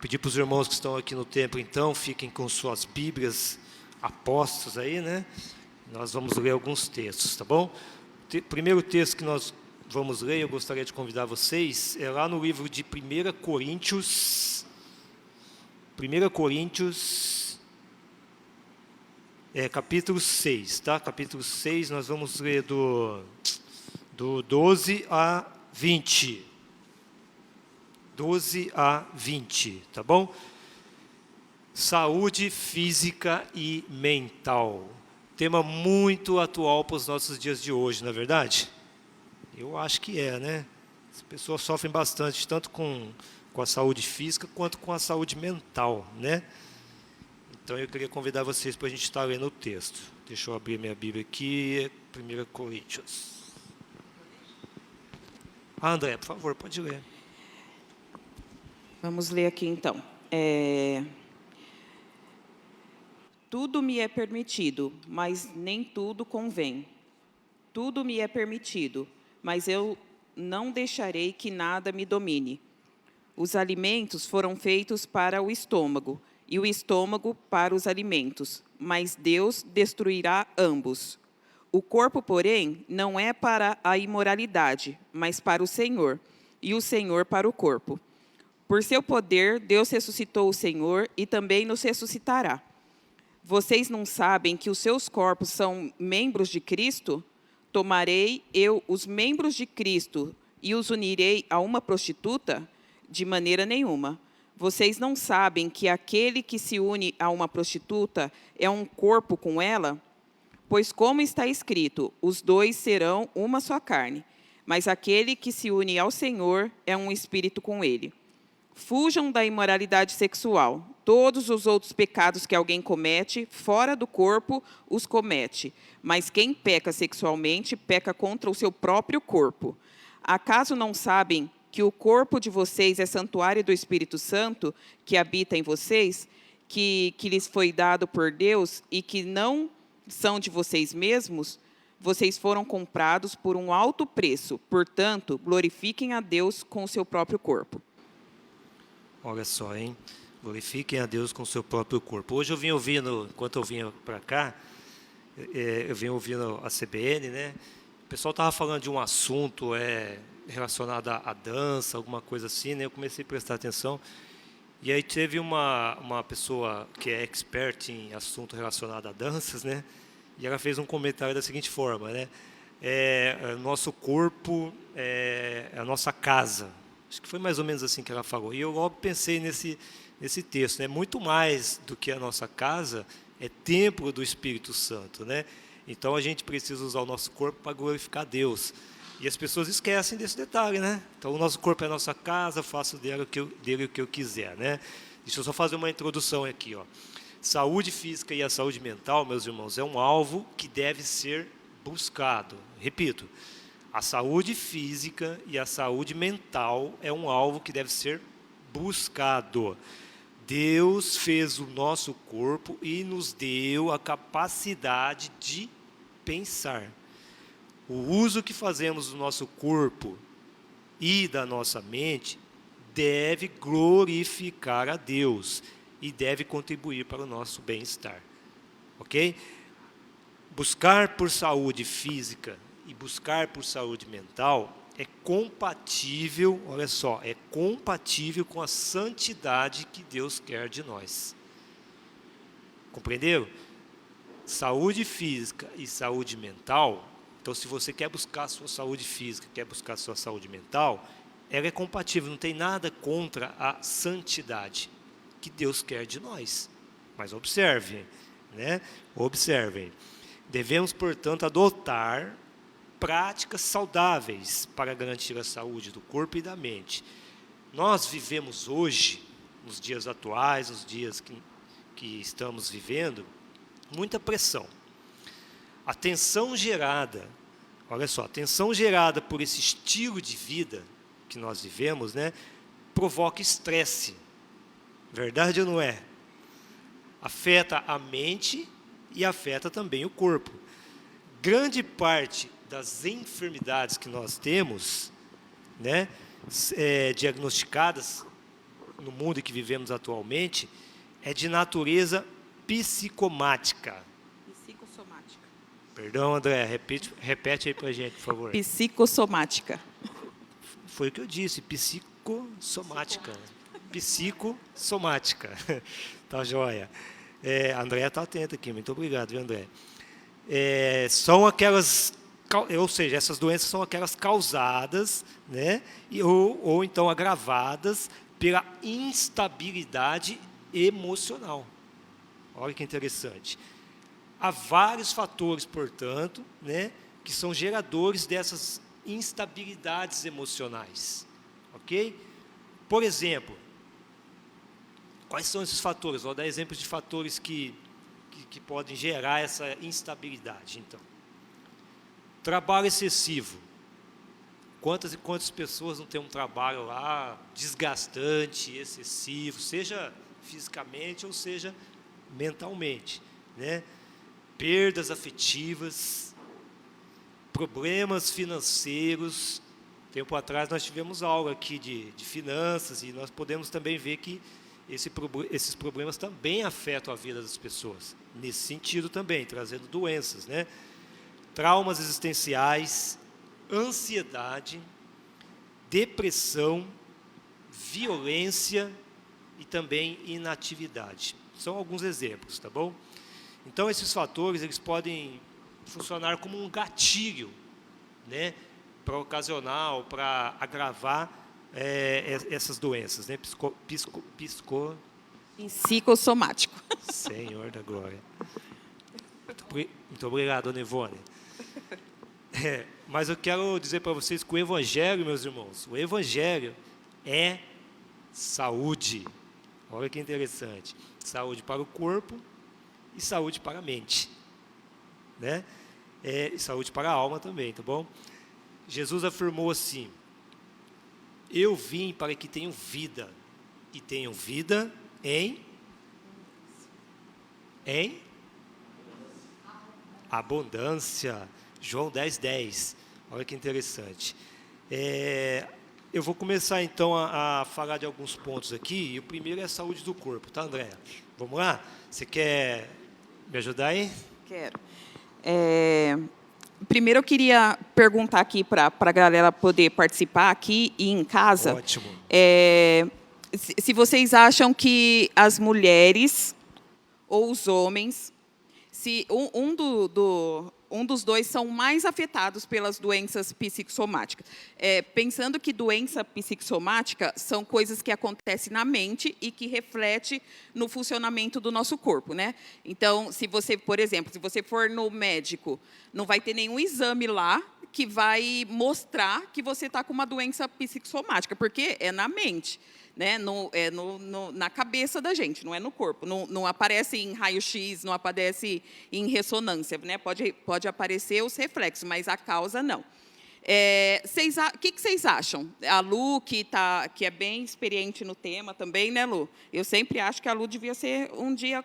Pedir para os irmãos que estão aqui no templo, então, fiquem com suas Bíblias apostas aí, né? Nós vamos ler alguns textos, tá bom? Primeiro texto que nós vamos ler, eu gostaria de convidar vocês, é lá no livro de 1 Coríntios, capítulo 6, tá? Capítulo 6, nós vamos ler do 12 a 20. 12 a 20, tá bom? Saúde física e mental. Tema muito atual para os nossos dias de hoje, não é verdade? Eu acho que é, né? As pessoas sofrem bastante, tanto com a saúde física, quanto com a saúde mental, né? Então, eu queria convidar vocês para a gente estar lendo o texto. Deixa eu abrir minha Bíblia aqui, 1 Coríntios. André, por favor, pode ler. Vamos ler aqui, então. Tudo me é permitido, mas nem tudo convém. Tudo me é permitido, mas eu não deixarei que nada me domine. Os alimentos foram feitos para o estômago, e o estômago para os alimentos, mas Deus destruirá ambos. O corpo, porém, não é para a imoralidade, mas para o Senhor, e o Senhor para o corpo. Por seu poder, Deus ressuscitou o Senhor e também nos ressuscitará. Vocês não sabem que os seus corpos são membros de Cristo? Tomarei eu os membros de Cristo e os unirei a uma prostituta? De maneira nenhuma. Vocês não sabem que aquele que se une a uma prostituta é um corpo com ela? Pois como está escrito, os dois serão uma só carne. Mas aquele que se une ao Senhor é um espírito com ele. Fujam da imoralidade sexual. Todos os outros pecados que alguém comete, fora do corpo, os comete. Mas quem peca sexualmente, peca contra o seu próprio corpo. Acaso não sabem que o corpo de vocês é santuário do Espírito Santo, que habita em vocês, que lhes foi dado por Deus e que não são de vocês mesmos? Vocês foram comprados por um alto preço. Portanto, glorifiquem a Deus com o seu próprio corpo. Olha só, hein? Glorifiquem a Deus com o seu próprio corpo. Hoje eu vim ouvindo, enquanto eu vinha para cá, eu vim ouvindo a CBN, né? O pessoal estava falando de um assunto relacionado à dança, alguma coisa assim, né? Eu comecei a prestar atenção. E aí teve uma pessoa que é expert em assunto relacionado a danças, né? E ela fez um comentário da seguinte forma, né? Nosso corpo é a nossa casa. Acho que foi mais ou menos assim que ela falou. E eu logo pensei nesse texto, né? Muito mais do que a nossa casa, é templo do Espírito Santo, né? Então, a gente precisa usar o nosso corpo para glorificar Deus. E as pessoas esquecem desse detalhe, né? Então, o nosso corpo é a nossa casa, faço dele o que eu quiser, né? Deixa eu só fazer uma introdução aqui, ó. Saúde física e a saúde mental, meus irmãos, é um alvo que deve ser buscado. Repito, a saúde física e a saúde mental é um alvo que deve ser buscado. Deus fez o nosso corpo e nos deu a capacidade de pensar. O uso que fazemos do nosso corpo e da nossa mente deve glorificar a Deus e deve contribuir para o nosso bem-estar. Ok? Buscar por saúde física e buscar por saúde mental é compatível, olha só, é compatível com a santidade que Deus quer de nós. Compreenderam? Saúde física e saúde mental, então se você quer buscar a sua saúde física, quer buscar a sua saúde mental, ela é compatível, não tem nada contra a santidade que Deus quer de nós. Mas observem, né? Observem. Devemos, portanto, adotar práticas saudáveis para garantir a saúde do corpo e da mente. Nós vivemos hoje, nos dias atuais, nos dias que estamos vivendo, muita pressão. A tensão gerada, olha só, a tensão gerada por esse estilo de vida que nós vivemos, né, provoca estresse. Verdade ou não é? Afeta a mente e afeta também o corpo. Grande parte das enfermidades que nós temos, né, diagnosticadas no mundo em que vivemos atualmente, é de natureza psicomática. Psicossomática. Perdão, André, repete aí para a gente, por favor. Psicossomática. Foi o que eu disse, psicossomática. Psicossomática. Tá joia. André está atento aqui, muito obrigado, viu, André? São aquelas, ou seja, essas doenças são aquelas causadas, né, ou então agravadas pela instabilidade emocional. Olha que interessante. Há vários fatores, portanto, né, que são geradores dessas instabilidades emocionais. Ok? Por exemplo, quais são esses fatores? Vou dar exemplos de fatores que podem gerar essa instabilidade, então. Trabalho excessivo. Quantas e quantas pessoas não têm um trabalho lá desgastante, excessivo, seja fisicamente ou seja mentalmente, né? Perdas afetivas, problemas financeiros. Tempo atrás nós tivemos aula aqui de finanças e nós podemos também ver que esses problemas também afetam a vida das pessoas, nesse sentido também, trazendo doenças, né? Traumas existenciais, ansiedade, depressão, violência e também inatividade. São alguns exemplos, tá bom? Então, esses fatores, eles podem funcionar como um gatilho, né? Para ocasionar ou para agravar essas doenças, né? Psicossomático. Senhor da glória. Muito obrigado, dona Ivone. Mas eu quero dizer para vocês que o Evangelho, meus irmãos, o Evangelho é saúde. Olha que interessante. Saúde para o corpo e saúde para a mente. Né? E saúde para a alma também, tá bom? Jesus afirmou assim: eu vim para que tenham vida, e tenham vida em abundância. João 10:10. Olha que interessante. Eu vou começar então a falar de alguns pontos aqui, e o primeiro é a saúde do corpo, tá, Andréa? Vamos lá? Você quer me ajudar aí? Quero. Primeiro eu queria perguntar aqui para a galera poder participar aqui e em casa. Ótimo. Se vocês acham que as mulheres ou os homens, se um dos dois são mais afetados pelas doenças psicossomáticas. Pensando que doença psicossomática são coisas que acontecem na mente e que refletem no funcionamento do nosso corpo, né? Então, se você, por exemplo, se você for no médico, não vai ter nenhum exame lá que vai mostrar que você está com uma doença psicossomática, porque é na mente. Né, na cabeça da gente, não é no corpo. Não aparece em raio-x, não aparece em ressonância. Né? Pode aparecer os reflexos, mas a causa não. O que vocês acham? A Lu, que é bem experiente no tema também, né, Lu? Eu sempre acho que a Lu devia ser um dia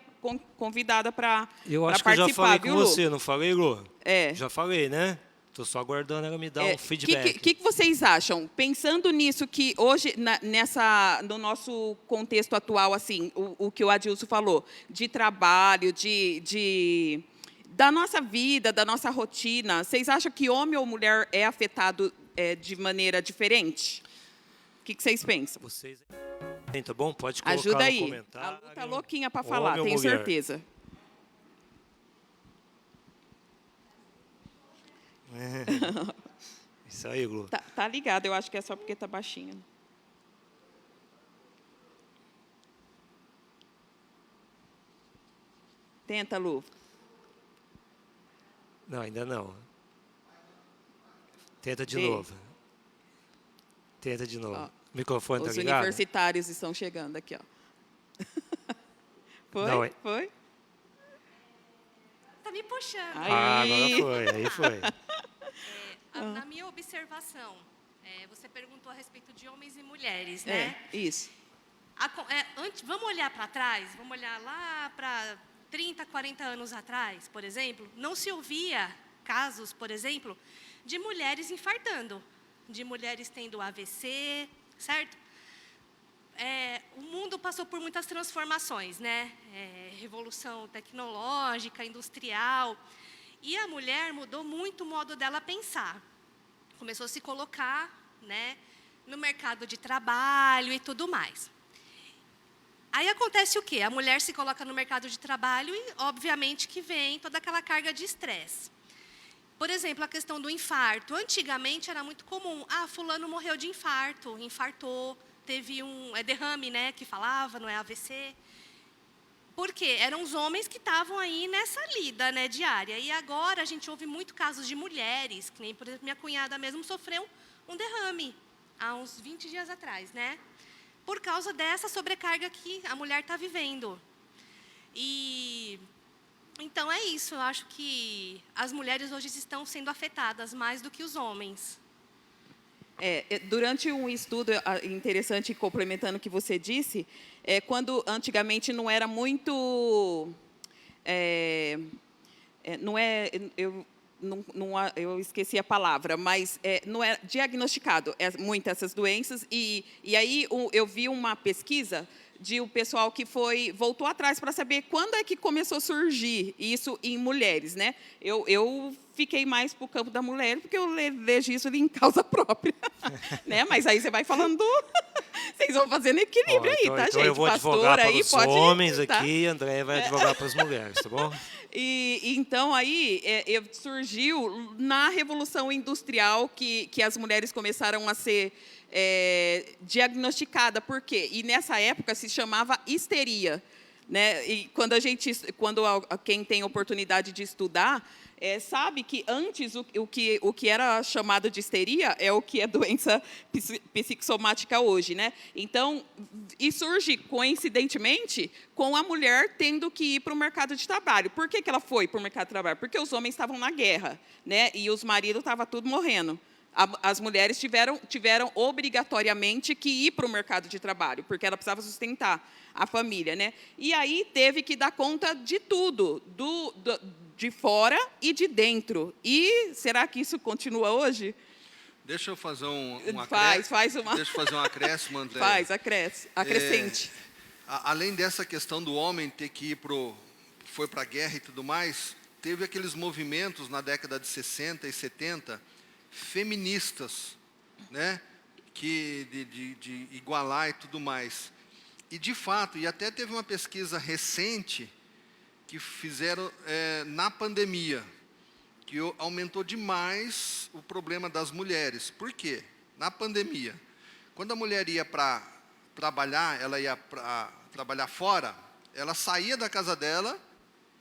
convidada para participar. Eu acho que eu já falei com Lu? você, não falei, Lu? Já falei, né? Estou só aguardando ela me dar um feedback. O que vocês acham? Pensando nisso, que hoje, no nosso contexto atual, assim, o que o Adilson falou, de trabalho, da nossa vida, da nossa rotina, vocês acham que homem ou mulher é afetado de maneira diferente? O que vocês pensam? Vocês, tá bom? Pode colocar Ajuda aí. no comentário. A Lu está louquinha para falar, tenho mulher? certeza. Isso aí, Lu. Tá ligado, eu acho que é só porque tá baixinho. Tenta, Lu. Não, ainda não. Tenta de novo. Tenta de novo. Ó, o microfone tá os ligado? Os universitários estão chegando aqui, ó. Foi? Não, Foi? Tá me puxando. Agora foi. Na minha observação, você perguntou a respeito de homens e mulheres, né? Isso. Vamos olhar para trás, vamos olhar lá para 30, 40 anos atrás, por exemplo, não se ouvia casos, por exemplo, de mulheres infartando, de mulheres tendo AVC, certo? passou por muitas transformações, né? Revolução tecnológica, industrial. E a mulher mudou muito o modo dela pensar. Começou a se colocar, né, no mercado de trabalho e tudo mais. Aí acontece o quê? A mulher se coloca no mercado de trabalho e, obviamente, que vem toda aquela carga de estresse. Por exemplo, a questão do infarto. Antigamente era muito comum. Fulano morreu de infarto, infartou, teve derrame, né, que falava, não é AVC. Por quê? Eram os homens que estavam aí nessa lida, né, diária. E agora a gente ouve muito casos de mulheres, que nem, por exemplo, minha cunhada mesmo sofreu um derrame há uns 20 dias atrás, né? Por causa dessa sobrecarga que a mulher está vivendo. E então é isso, eu acho que as mulheres hoje estão sendo afetadas mais do que os homens. Durante um estudo interessante, complementando o que você disse, quando antigamente não era muito... eu esqueci a palavra, mas não é diagnosticado muito essas doenças. E aí eu vi uma pesquisa de um pessoal que voltou atrás para saber quando é que começou a surgir isso em mulheres, né? Eu fiquei mais para o campo da mulher, porque eu vejo isso em causa própria. Né? Mas aí você vai falando... Vocês vão fazendo equilíbrio aí, tá, então gente? eu vou advogar para os homens aqui e a Andréia vai advogar para as mulheres, tá bom? Então, aí, surgiu na Revolução Industrial que as mulheres começaram a ser diagnosticadas. Por quê? E nessa época se chamava histeria. Né? E quando quem tem oportunidade de estudar, sabe que antes o que era chamado de histeria é o que é doença psicossomática hoje, né? Então, e surge coincidentemente com a mulher tendo que ir para o mercado de trabalho. Por que ela foi para o mercado de trabalho? Porque os homens estavam na guerra, né? E os maridos estavam tudo morrendo. As mulheres tiveram obrigatoriamente que ir para o mercado de trabalho, porque ela precisava sustentar a família, né? E aí teve que dar conta de tudo, de fora e de dentro. E será que isso continua hoje? Deixa eu fazer um acréscimo. Deixa eu fazer um acréscimo, André. Acrescente. Além dessa questão do homem ter que foi para a guerra e tudo mais, teve aqueles movimentos na década de 60 e 70, feministas, né? De igualar e tudo mais. E, de fato, e até teve uma pesquisa recente que fizeram na pandemia, que aumentou demais o problema das mulheres. Por quê? Na pandemia, quando a mulher ia para trabalhar, ela ia para trabalhar fora, ela saía da casa dela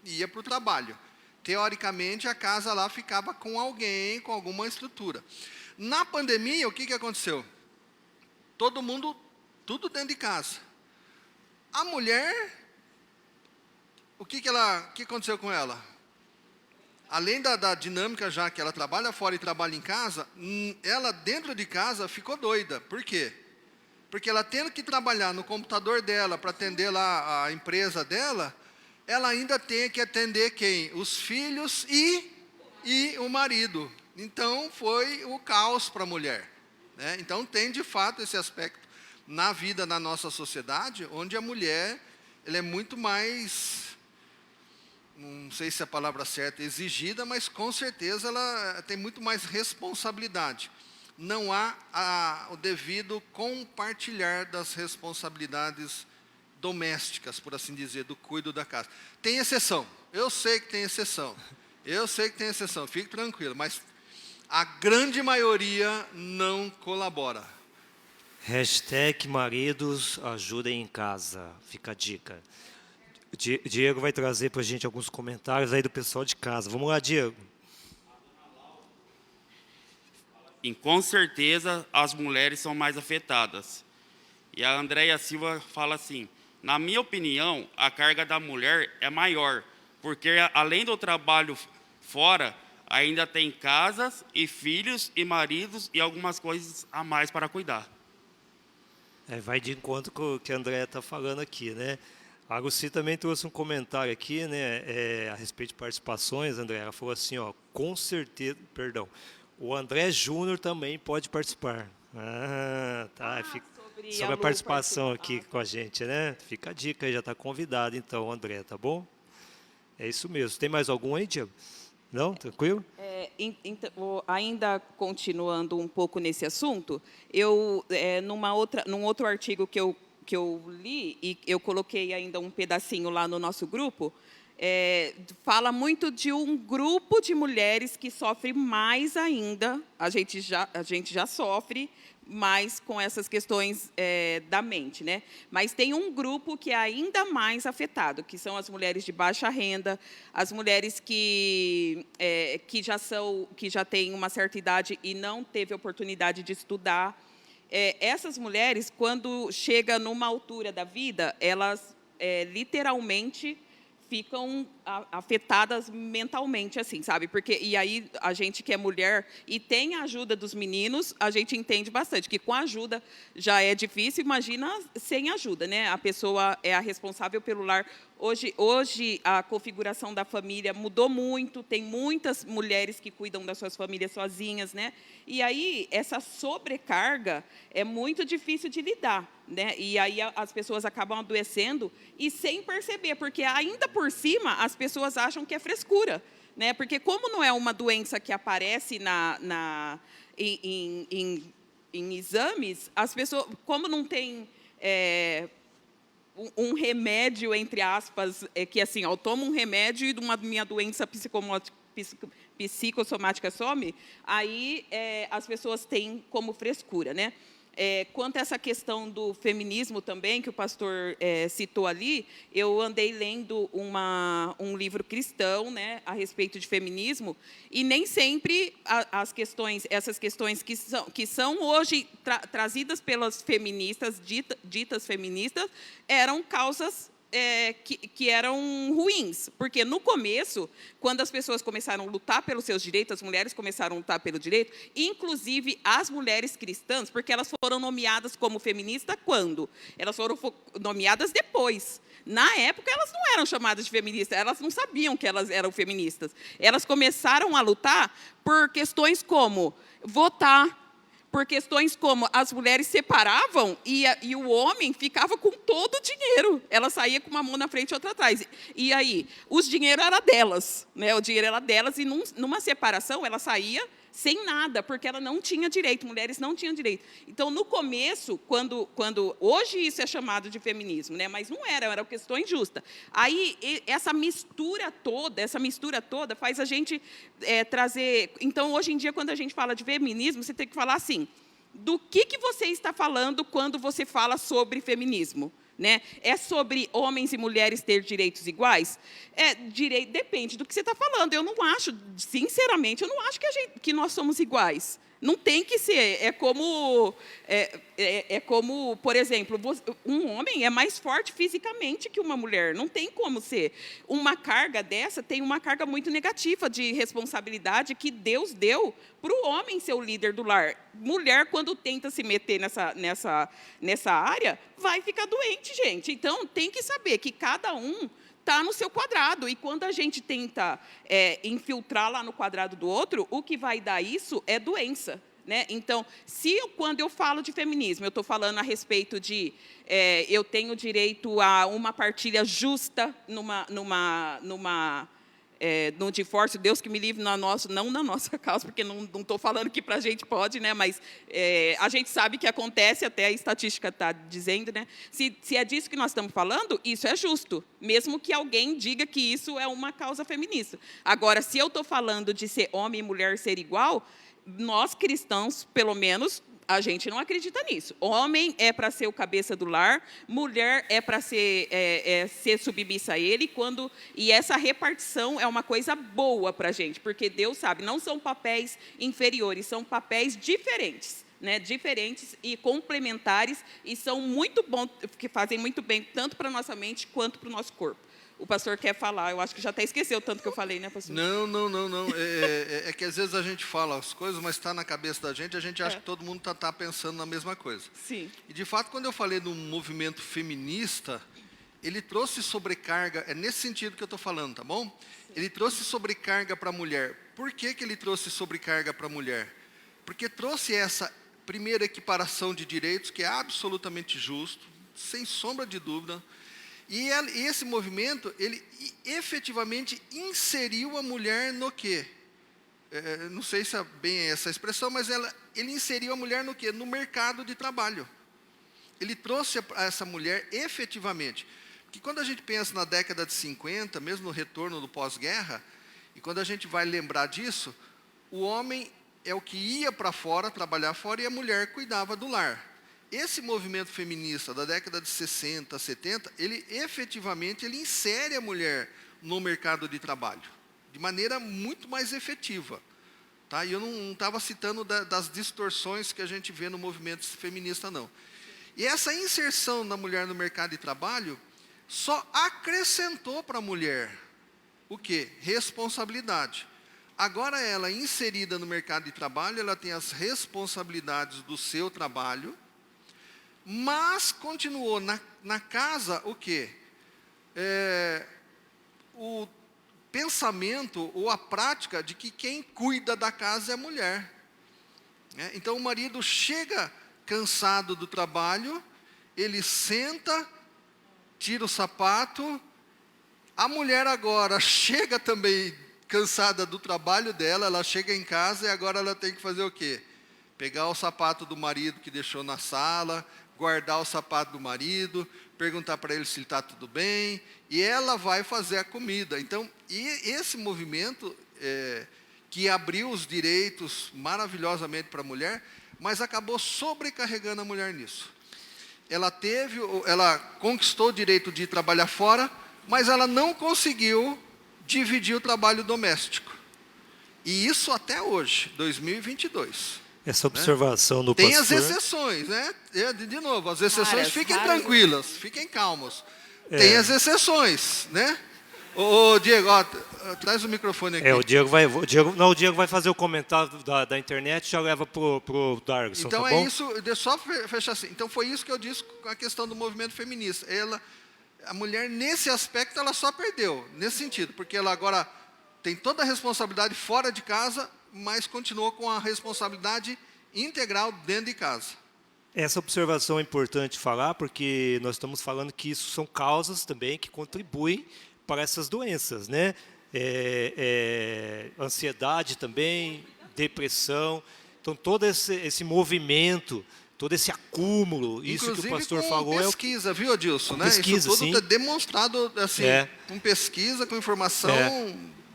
e ia para o trabalho. Teoricamente, a casa lá ficava com alguém, com alguma estrutura. Na pandemia, o que aconteceu? Todo mundo, tudo dentro de casa. A mulher, o que aconteceu com ela? Além da dinâmica já que ela trabalha fora e trabalha em casa, ela dentro de casa ficou doida. Por quê? Porque ela tendo que trabalhar no computador dela para atender lá a empresa dela, ela ainda tem que atender quem? Os filhos e o marido. Então, foi o caos para a mulher. Né? Então, tem de fato esse aspecto na vida da nossa sociedade, onde a mulher ela é muito mais, não sei se a palavra certa é exigida, mas com certeza ela tem muito mais responsabilidade. Não há o devido compartilhar das responsabilidades domésticas, por assim dizer, do cuido da casa. Tem exceção, eu sei que tem exceção, fique tranquilo, mas a grande maioria não colabora. #maridos ajudem em casa, fica a dica. Diego vai trazer para a gente alguns comentários aí do pessoal de casa. Vamos lá, Diego. E com certeza as mulheres são mais afetadas. E a Andréia Silva fala assim, na minha opinião, a carga da mulher é maior, porque além do trabalho fora, ainda tem casas e filhos e maridos e algumas coisas a mais para cuidar. Vai de encontro com o que a Andréia está falando aqui, né? A Lucy também trouxe um comentário aqui, né, a respeito de participações, André. Ela falou assim, com certeza, perdão, o André Júnior também pode participar. Tá. sobre a participação aqui com a gente, né? Fica a dica aí, já está convidado, então, André, tá bom? É isso mesmo. Tem mais algum aí, Diego? Não? Tranquilo? Ainda continuando um pouco nesse assunto, num outro artigo que eu li, e eu coloquei ainda um pedacinho lá no nosso grupo, fala muito de um grupo de mulheres que sofre mais ainda, a gente já sofre mais com essas questões da mente, né? Mas tem um grupo que é ainda mais afetado, que são as mulheres de baixa renda, as mulheres que já têm uma certa idade e não teve oportunidade de estudar. Essas mulheres, quando chega numa altura da vida, elas literalmente ficam afetadas mentalmente, assim, sabe? E aí a gente que é mulher e tem a ajuda dos meninos, a gente entende bastante que com a ajuda já é difícil, imagina sem ajuda, né? A pessoa é a responsável pelo lar. Hoje a configuração da família mudou muito, tem muitas mulheres que cuidam das suas famílias sozinhas, né? E aí essa sobrecarga é muito difícil de lidar, né? E aí as pessoas acabam adoecendo e sem perceber, porque ainda por cima as pessoas acham que é frescura, né? Porque como não é uma doença que aparece em exames, as pessoas, como não tem um remédio, entre aspas, que assim, eu tomo um remédio e minha doença psicossomática some, aí as pessoas têm como frescura, né? Quanto a essa questão do feminismo também, que o pastor citou ali, eu andei lendo um livro cristão, né, a respeito de feminismo, e nem sempre essas questões que são hoje trazidas pelas feministas, ditas feministas, eram causas que eram ruins, porque no começo, quando as pessoas começaram a lutar pelos seus direitos, as mulheres começaram a lutar pelo direito, inclusive as mulheres cristãs, porque elas foram nomeadas como feministas quando? Elas foram nomeadas depois. Na época, elas não eram chamadas de feministas, elas não sabiam que elas eram feministas. Elas começaram a lutar por questões como votar, por questões como as mulheres separavam e o homem ficava com todo o dinheiro. Ela saía com uma mão na frente e outra atrás. E aí, os dinheiros era delas, né? O dinheiro era delas e numa separação ela saía sem nada, porque ela não tinha direito, mulheres não tinham direito. Então, no começo, quando hoje isso é chamado de feminismo, né? Mas não era questão injusta. Aí, essa mistura toda faz a gente trazer... Então, hoje em dia, quando a gente fala de feminismo, você tem que falar assim, do que você está falando quando você fala sobre feminismo? Né? É sobre homens e mulheres ter direitos iguais? Depende do que você está falando. Eu não acho, sinceramente, eu não acho que nós somos iguais. Não tem que ser. É como, por exemplo, um homem é mais forte fisicamente que uma mulher. Não tem como ser. Uma carga dessa tem uma carga muito negativa de responsabilidade que Deus deu para o homem ser o líder do lar. Mulher, quando tenta se meter nessa área, vai ficar doente, gente. Então, tem que saber que cada um está no seu quadrado. E quando a gente tenta infiltrar lá no quadrado do outro, o que vai dar isso é doença. Né? Então, quando eu falo de feminismo, eu estou falando a respeito de eu tenho direito a uma partilha justa no divórcio, Deus que me livre, não na nossa causa, porque não estou falando que para a gente pode, né? Mas a gente sabe que acontece, até a estatística está dizendo, né? Se é disso que nós estamos falando, isso é justo, mesmo que alguém diga que isso é uma causa feminista. Agora, se eu estou falando de ser homem e mulher ser igual, nós cristãos, pelo menos, a gente não acredita nisso. Homem é para ser o cabeça do lar, mulher é para ser submissa a ele, e essa repartição é uma coisa boa para a gente, porque Deus sabe, não são papéis inferiores, são papéis diferentes. Né, diferentes e complementares, e são muito bons, que fazem muito bem, tanto para a nossa mente, quanto para o nosso corpo. O pastor quer falar, eu acho que já até esqueceu tanto que eu falei, né, pastor? Não. É que às vezes a gente fala as coisas, mas está na cabeça da gente, a gente acha que todo mundo está pensando na mesma coisa. Sim. E, de fato, quando eu falei do movimento feminista, ele trouxe sobrecarga, é nesse sentido que eu estou falando, tá bom? Sim. Ele trouxe sobrecarga para a mulher. Por que ele trouxe sobrecarga para a mulher? Porque trouxe essa primeiro, equiparação de direitos, que é absolutamente justo, sem sombra de dúvida. E esse movimento, ele efetivamente inseriu a mulher no quê? Não sei se é bem essa expressão, mas ele inseriu a mulher no quê? No mercado de trabalho. Ele trouxe essa mulher efetivamente. Porque quando a gente pensa na década de 50, mesmo no retorno do pós-guerra, e quando a gente vai lembrar disso, o homem é o que ia para fora, trabalhar fora, e a mulher cuidava do lar. Esse movimento feminista da década de 60, 70, ele efetivamente insere a mulher no mercado de trabalho, de maneira muito mais efetiva. Tá? E eu não estava citando das distorções que a gente vê no movimento feminista, não. E essa inserção da mulher no mercado de trabalho só acrescentou para a mulher o quê? Responsabilidade. Agora ela, inserida no mercado de trabalho, ela tem as responsabilidades do seu trabalho, mas continuou na casa o quê? O pensamento ou a prática de que quem cuida da casa é a mulher. Então o marido chega cansado do trabalho, ele senta, tira o sapato, a mulher agora chega também cansada do trabalho dela, ela chega em casa e agora ela tem que fazer o quê? Pegar o sapato do marido que deixou na sala, guardar o sapato do marido, perguntar para ele se está tudo bem, e ela vai fazer a comida. Então, esse movimento que abriu os direitos maravilhosamente para a mulher, mas acabou sobrecarregando a mulher nisso. Ela conquistou o direito de trabalhar fora, mas ela não conseguiu dividir o trabalho doméstico. E isso até hoje, 2022. Essa observação do Tem pastor... as exceções, né? De novo, as exceções, fiquem várias. tranquilas, fiquem calmos. Tem as exceções, né? Ô Diego, traz o microfone aqui. O Diego vai fazer o comentário da internet e já leva pro Dargson, Então tá bom? isso, deixa eu só fechar assim. Então foi isso que eu disse com a questão do movimento feminista. A mulher, nesse aspecto, ela só perdeu, nesse sentido, porque ela agora tem toda a responsabilidade fora de casa, mas continuou com a responsabilidade integral dentro de casa. Essa observação é importante falar, porque nós estamos falando que isso são causas também que contribuem para essas doenças, né? Ansiedade também, depressão. Então, todo esse movimento, todo esse acúmulo, isso que o pastor falou... pesquisa, viu, Adilson? Né? Pesquisa, isso tudo está sim. demonstrado assim, com pesquisa, com informação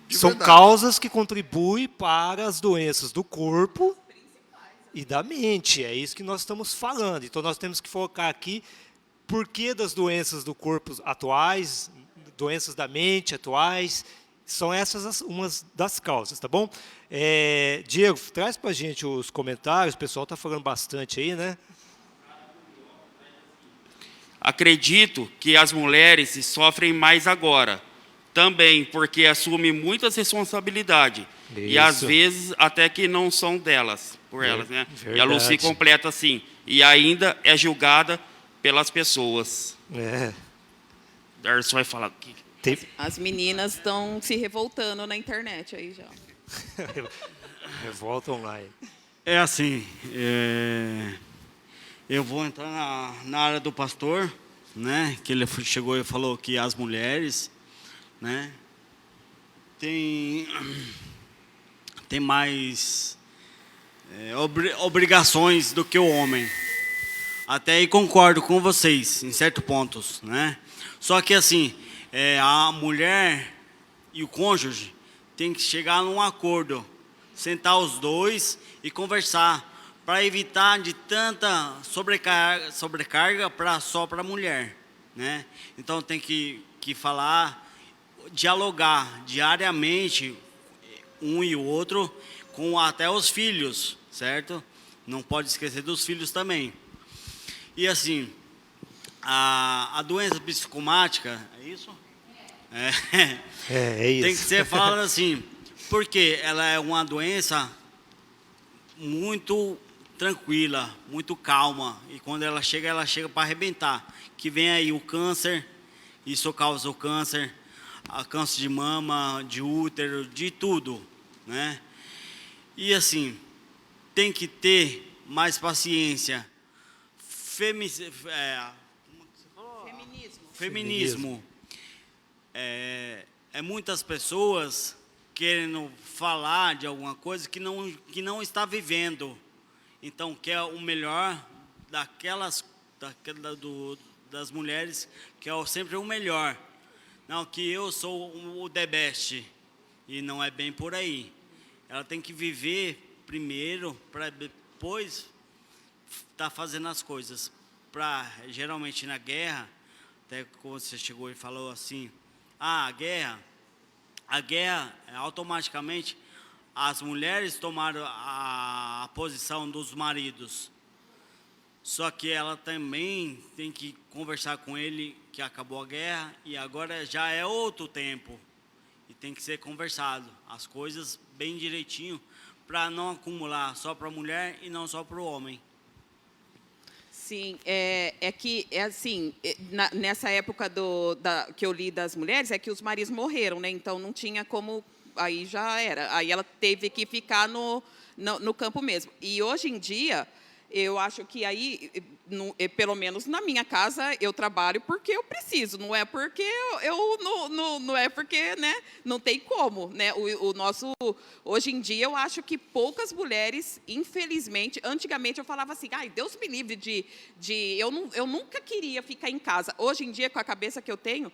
de São verdade. causas que contribuem para as doenças do corpo e da mente. É isso que nós estamos falando. Então, nós temos que focar aqui por que das doenças do corpo atuais, doenças da mente atuais, são essas umas das causas, tá bom? Diego, traz para a gente os comentários, o pessoal está falando bastante aí, né? Acredito que as mulheres sofrem mais agora, também porque assumem muitas responsabilidades, e às Isso. vezes até que não são delas, por elas, né? Verdade. E a Lucy completa assim, e ainda é julgada pelas pessoas. Darcy vai falar aqui. As meninas estão se revoltando na internet aí já. Revolta online. É assim, eu vou entrar na área do pastor, né? Que ele chegou e falou que as mulheres, né? Tem mais obrigações do que o homem. Até aí concordo com vocês em certos pontos, né? Só que assim, a mulher e o cônjuge tem que chegar num acordo, sentar os dois e conversar, para evitar de tanta sobrecarga só para a mulher, né? Então tem que falar, dialogar diariamente um e o outro, com até os filhos, certo? Não pode esquecer dos filhos também. E assim, a doença psicomática, é isso? É isso. Tem que ser falado assim, porque ela é uma doença muito tranquila, muito calma, e quando ela chega para arrebentar, que vem aí o câncer, isso causa o câncer, a câncer de mama, de útero, de tudo, né? E assim, tem que ter mais paciência. Feminismo. É muitas pessoas querendo falar de alguma coisa que não está vivendo. Então, quer o melhor das mulheres, que é sempre o melhor. Não, que eu sou o the best. E não é bem por aí. Ela tem que viver primeiro, para depois estar fazendo as coisas. Geralmente na guerra, até quando você chegou e falou assim, a guerra, automaticamente, as mulheres tomaram a posição dos maridos. Só que ela também tem que conversar com ele que acabou a guerra e agora já é outro tempo. E tem que ser conversado, as coisas bem direitinho, para não acumular só para a mulher e não só para o homem. Sim, assim, nessa época que eu li das mulheres, é que os maridos morreram, né? Então não tinha como, aí já era. Aí ela teve que ficar no campo mesmo. E hoje em dia, eu acho que aí, pelo menos na minha casa, eu trabalho porque eu preciso, não é porque não é porque, né, não tem como, né? Hoje em dia, eu acho que poucas mulheres, infelizmente, antigamente eu falava assim, ai, Deus me livre eu nunca queria ficar em casa. Hoje em dia, com a cabeça que eu tenho,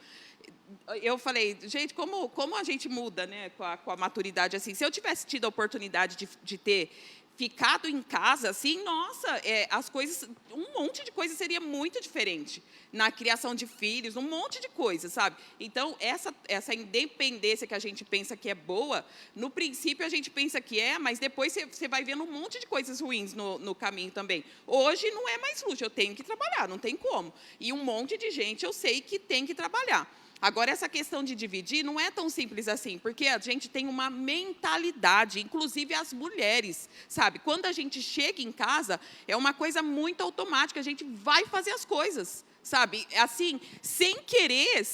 eu falei, gente, como a gente muda, né, com a maturidade assim. Se eu tivesse tido a oportunidade de ter ficado em casa, assim, nossa, as coisas, um monte de coisa seria muito diferente na criação de filhos, um monte de coisa, sabe? Então, essa independência que a gente pensa que é boa, no princípio a gente pensa que mas depois você vai vendo um monte de coisas ruins no caminho também. Hoje não é mais luxo, eu tenho que trabalhar, não tem como. E um monte de gente eu sei que tem que trabalhar. Agora, essa questão de dividir não é tão simples assim, porque a gente tem uma mentalidade, inclusive as mulheres, sabe? Quando a gente chega em casa, é uma coisa muito automática, a gente vai fazer as coisas, sabe? Assim, sem querer,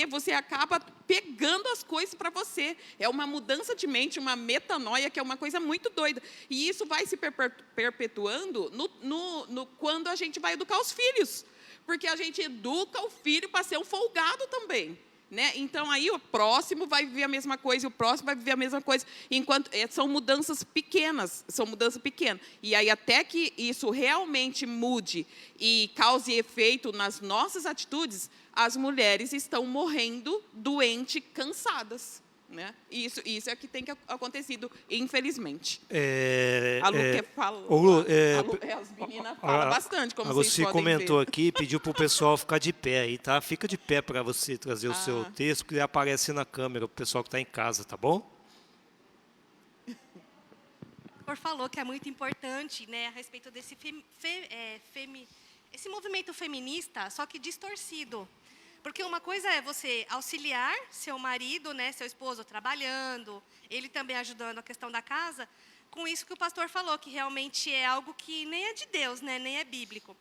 você acaba pegando as coisas para você. É uma mudança de mente, uma metanoia, que é uma coisa muito doida. E isso vai se perpetuando quando a gente vai educar os filhos. Porque a gente educa o filho para ser um folgado também, né? Então, aí o próximo vai viver a mesma coisa, e o próximo vai viver a mesma coisa, enquanto são mudanças pequenas. E aí, até que isso realmente mude e cause efeito nas nossas atitudes, as mulheres estão morrendo doentes, cansadas. Né? Isso é que tem acontecido, infelizmente. A Lu quer falar. As meninas falam bastante, como vocês podem ver. Você comentou aqui, pediu para o pessoal ficar de pé aí, tá? Fica de pé para você trazer o seu texto, que aparece na câmera, o pessoal que está em casa, tá bom? O senhor falou que é muito importante, né, a respeito desse esse movimento feminista, só que distorcido. Porque uma coisa é você auxiliar seu marido, né, seu esposo trabalhando, ele também ajudando a questão da casa, com isso que o pastor falou, que realmente é algo que nem é de Deus, né, nem é bíblico.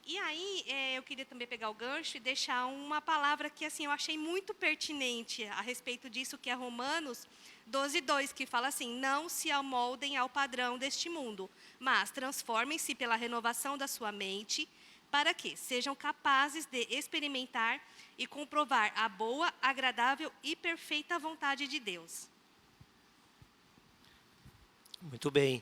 E aí, eu queria também pegar o gancho e deixar uma palavra que assim, eu achei muito pertinente a respeito disso, que é Romanos 12:2, que fala assim, não se amoldem ao padrão deste mundo, mas transformem-se pela renovação da sua mente, para que sejam capazes de experimentar e comprovar a boa, agradável e perfeita vontade de Deus. Muito bem.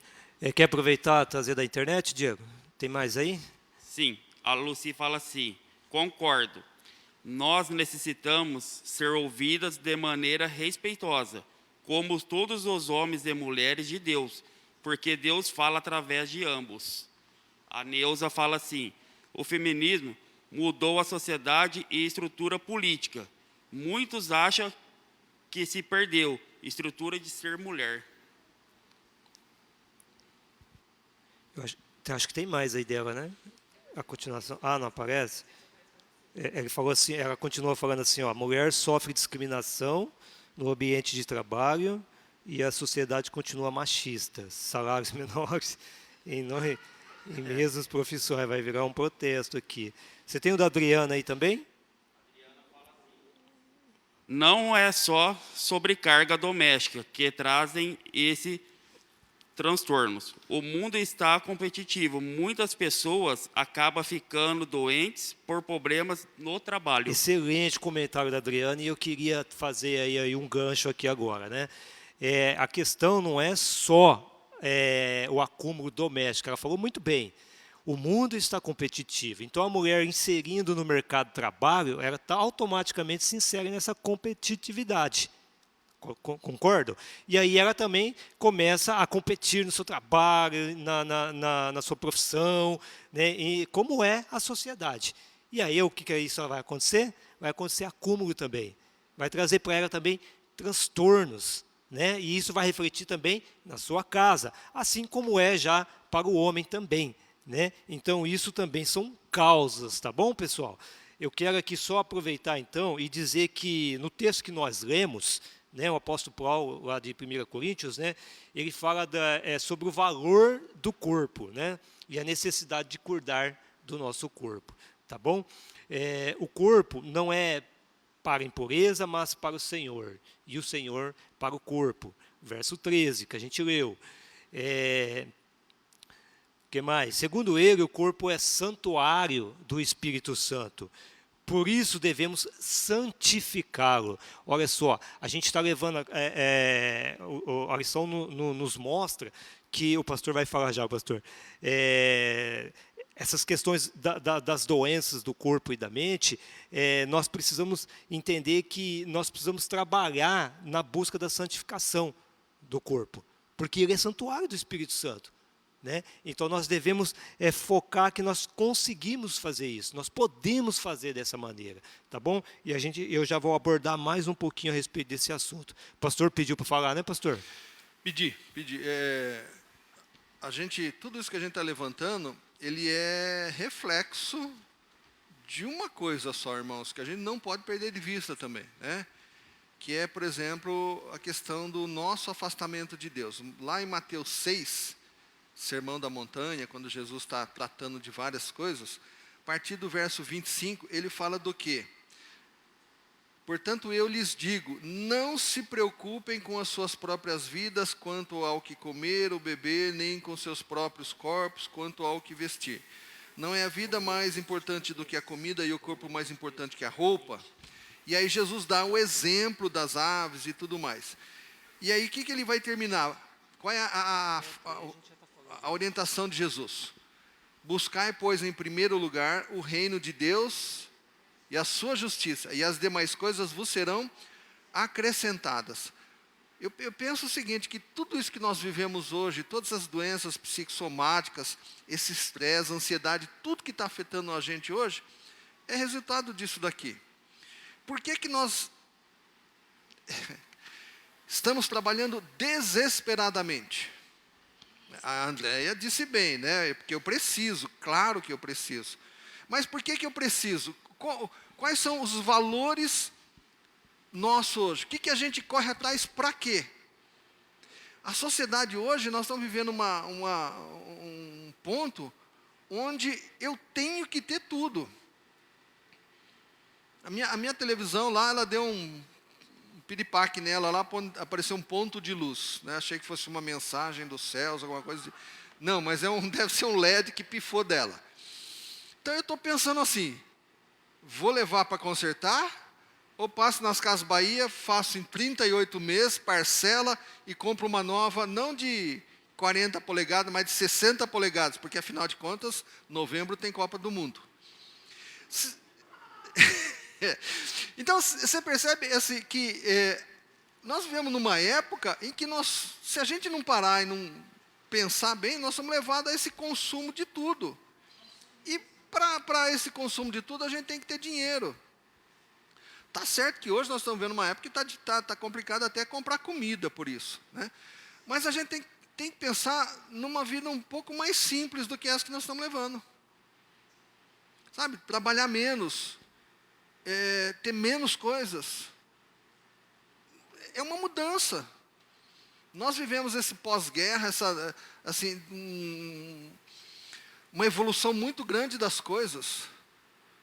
Quer aproveitar e trazer da internet, Diego? Tem mais aí? Sim, a Lucy fala assim, concordo. Nós necessitamos ser ouvidas de maneira respeitosa, como todos os homens e mulheres de Deus, porque Deus fala através de ambos. A Neuza fala assim, o feminismo mudou a sociedade e estrutura política. Muitos acham que se perdeu estrutura de ser mulher. Eu acho que tem mais aí dela, né? A continuação. Não aparece? Ele falou assim, ela continua falando assim, a mulher sofre discriminação no ambiente de trabalho e a sociedade continua machista. Salários menores em mesmas profissões, vai virar um protesto aqui. Você tem o da Adriana aí também? Não é só sobrecarga doméstica que trazem transtornos. O mundo está competitivo. Muitas pessoas acabam ficando doentes por problemas no trabalho. Excelente comentário da Adriana, e eu queria fazer aí um gancho aqui agora, né? A questão não é só o acúmulo doméstico, ela falou muito bem. O mundo está competitivo, então a mulher inserindo no mercado de trabalho, ela está automaticamente se insere nessa competitividade. Concordo? E aí ela também começa a competir no seu trabalho, na sua profissão, né? E como é a sociedade. E aí o que isso vai acontecer? Vai acontecer acúmulo também. Vai trazer para ela também transtornos, né? E isso vai refletir também na sua casa, assim como é já para o homem também, né? Então isso também são causas, tá bom, pessoal? Eu quero aqui só aproveitar então e dizer que no texto que nós lemos, né, o apóstolo Paulo, lá de 1 Coríntios, né, ele fala sobre o valor do corpo, né, e a necessidade de cuidar do nosso corpo, tá bom? O corpo não é para a impureza, mas para o Senhor, e o Senhor para o corpo. Verso 13, que a gente leu. Que mais? Segundo ele, o corpo é santuário do Espírito Santo. Por isso devemos santificá-lo. Olha só, a gente está levando, a lição nos mostra que o pastor vai falar já, pastor. Essas questões das doenças do corpo e da mente, nós precisamos entender que nós precisamos trabalhar na busca da santificação do corpo, porque ele é santuário do Espírito Santo. Né? Então nós devemos focar que nós conseguimos fazer isso, nós podemos fazer dessa maneira, tá bom? E eu já vou abordar mais um pouquinho a respeito desse assunto. O pastor pediu para falar, né, pastor? Pedi. Tudo isso que a gente está levantando, ele é reflexo de uma coisa só, irmãos, que a gente não pode perder de vista também, né? Que é, por exemplo, a questão do nosso afastamento de Deus. Lá em Mateus 6, Sermão da Montanha, quando Jesus está tratando de várias coisas, a partir do verso 25, ele fala do quê? Portanto, eu lhes digo, não se preocupem com as suas próprias vidas, quanto ao que comer ou beber, nem com seus próprios corpos, quanto ao que vestir. Não é a vida mais importante do que a comida e o corpo mais importante que a roupa? E aí Jesus dá o exemplo das aves e tudo mais. E aí o que ele vai terminar? Qual é a orientação de Jesus? Buscai, pois, em primeiro lugar o reino de Deus e a sua justiça, e as demais coisas vos serão acrescentadas. Eu penso o seguinte, que tudo isso que nós vivemos hoje, todas as doenças psicossomáticas, esse estresse, ansiedade, tudo que está afetando a gente hoje, é resultado disso daqui. Por que nós estamos trabalhando desesperadamente? A Andréia disse bem, né? Porque eu preciso, claro que eu preciso. Mas por que eu preciso? Quais são os valores nossos hoje? O que a gente corre atrás para quê? A sociedade hoje, nós estamos vivendo um ponto onde eu tenho que ter tudo. A minha televisão lá, ela deu um piripaque nela, lá apareceu um ponto de luz, né? Achei que fosse uma mensagem dos céus, alguma coisa. Não, mas deve ser um LED que pifou dela. Então eu estou pensando assim, vou levar para consertar, ou passo nas Casas Bahia, faço em 38 meses, parcela e compro uma nova, não de 40 polegadas, mas de 60 polegadas, porque afinal de contas, novembro tem Copa do Mundo. Então, você percebe assim, que nós vivemos numa época em que se a gente não parar e não pensar bem, nós somos levados a esse consumo de tudo. E para esse consumo de tudo, a gente tem que ter dinheiro. Tá certo que hoje nós estamos vendo uma época que tá complicado até comprar comida por isso, né? Mas a gente tem que pensar numa vida um pouco mais simples do que essa que nós estamos levando. Sabe, trabalhar menos, ter menos coisas. É uma mudança. Nós vivemos esse pós-guerra, uma evolução muito grande das coisas.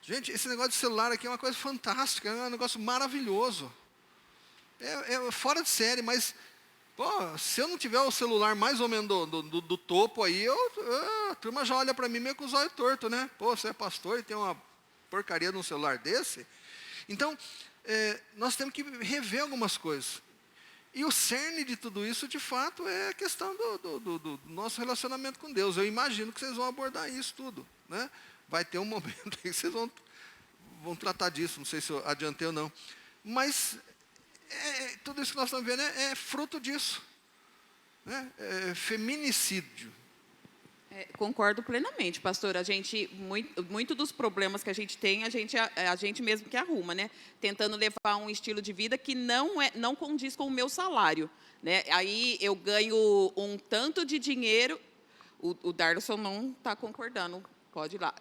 Gente, esse negócio de celular aqui é uma coisa fantástica, é um negócio maravilhoso. É fora de série, mas Pô, se eu não tiver o celular mais ou menos do topo aí, a turma já olha para mim meio com os olhos tortos, né? Pô, você é pastor e tem uma porcaria de um celular desse? Então, nós temos que rever algumas coisas. E o cerne de tudo isso, de fato, é a questão do nosso relacionamento com Deus. Eu imagino que vocês vão abordar isso tudo, né? Vai ter um momento aí que vocês vão tratar disso, não sei se eu adiantei ou não. Mas tudo isso que nós estamos vendo é fruto disso, né? Feminicídio. Concordo plenamente, pastor. A gente, muito dos problemas que a gente tem, a gente mesmo que arruma, né? Tentando levar um estilo de vida que não condiz com o meu salário, né? Aí eu ganho um tanto de dinheiro. O Darlison não está concordando. Pode ir lá.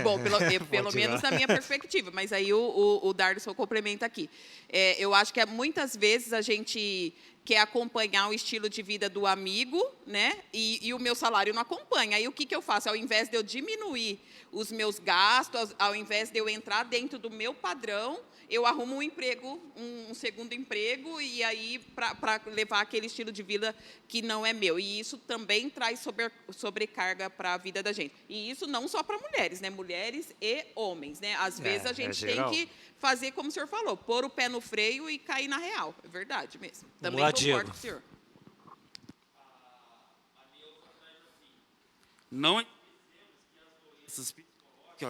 Bom, pelo menos na minha perspectiva, mas aí o Darlison complementa aqui. Eu acho que muitas vezes a gente quer acompanhar o estilo de vida do amigo, né? E o meu salário não acompanha. Aí o que eu faço? Ao invés de eu diminuir os meus gastos, ao invés de eu entrar dentro do meu padrão, eu arrumo um emprego, um segundo emprego, e aí para levar aquele estilo de vida que não é meu. E isso também traz sobrecarga para a vida da gente. E isso não só para mulheres, né? Mulheres e homens, né? Às vezes a gente tem que fazer como o senhor falou, pôr o pé no freio e cair na real. É verdade mesmo. Também concordo com o senhor. Não essas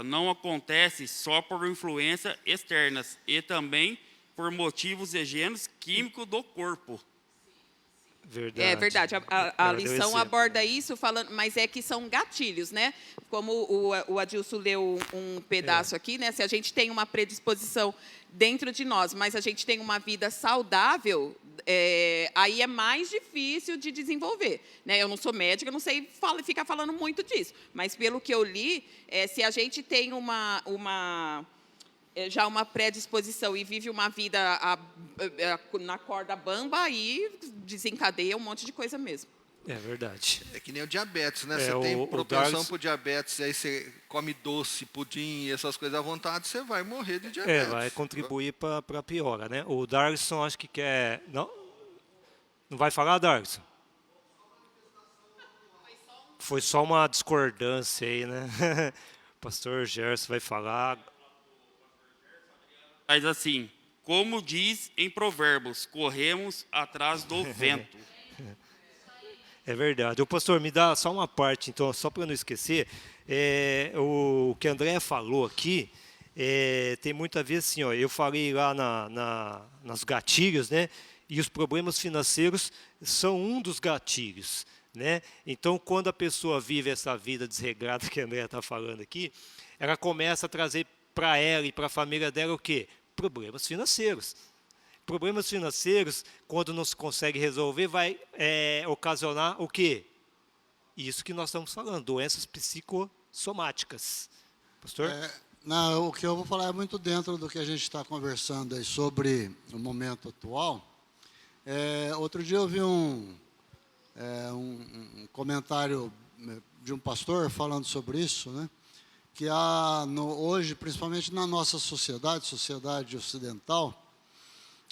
não acontece só por influência externas e também por motivos exógenos químicos do corpo. Verdade. É verdade. A lição aborda isso, falando, mas é que são gatilhos, né? Como o Adilson leu um pedaço aqui, né? Se a gente tem uma predisposição dentro de nós, mas a gente tem uma vida saudável, aí é mais difícil de desenvolver, né? Eu não sou médica, eu não sei ficar falando muito disso, mas pelo que eu li, se a gente tem já uma predisposição e vive uma vida na corda bamba, aí desencadeia um monte de coisa mesmo. É verdade. É que nem o diabetes, né? Você tem propensão para o diabetes, e aí você come doce, pudim e essas coisas à vontade, você vai morrer de diabetes. Vai contribuir para a piora, né? O Darlison acho que quer... Não vai falar, Darlison? Foi só uma discordância aí, né? O pastor Gerson vai falar... Mas assim, como diz em Provérbios, corremos atrás do vento. É verdade. O pastor, me dá só uma parte, então, só para eu não esquecer. O que a Andréa falou aqui tem muito a ver assim, ó, eu falei lá nas gatilhos, né? E os problemas financeiros são um dos gatilhos, né? Então, quando a pessoa vive essa vida desregrada que a Andréa está falando aqui, ela começa a trazer para ela e para a família dela o quê? Problemas financeiros. Problemas financeiros, quando não se consegue resolver, vai ocasionar o quê? Isso que nós estamos falando, doenças psicossomáticas. Pastor? O que eu vou falar é muito dentro do que a gente está conversando aí sobre o momento atual. Outro dia eu vi um comentário de um pastor falando sobre isso, né? Que hoje, principalmente na nossa sociedade ocidental,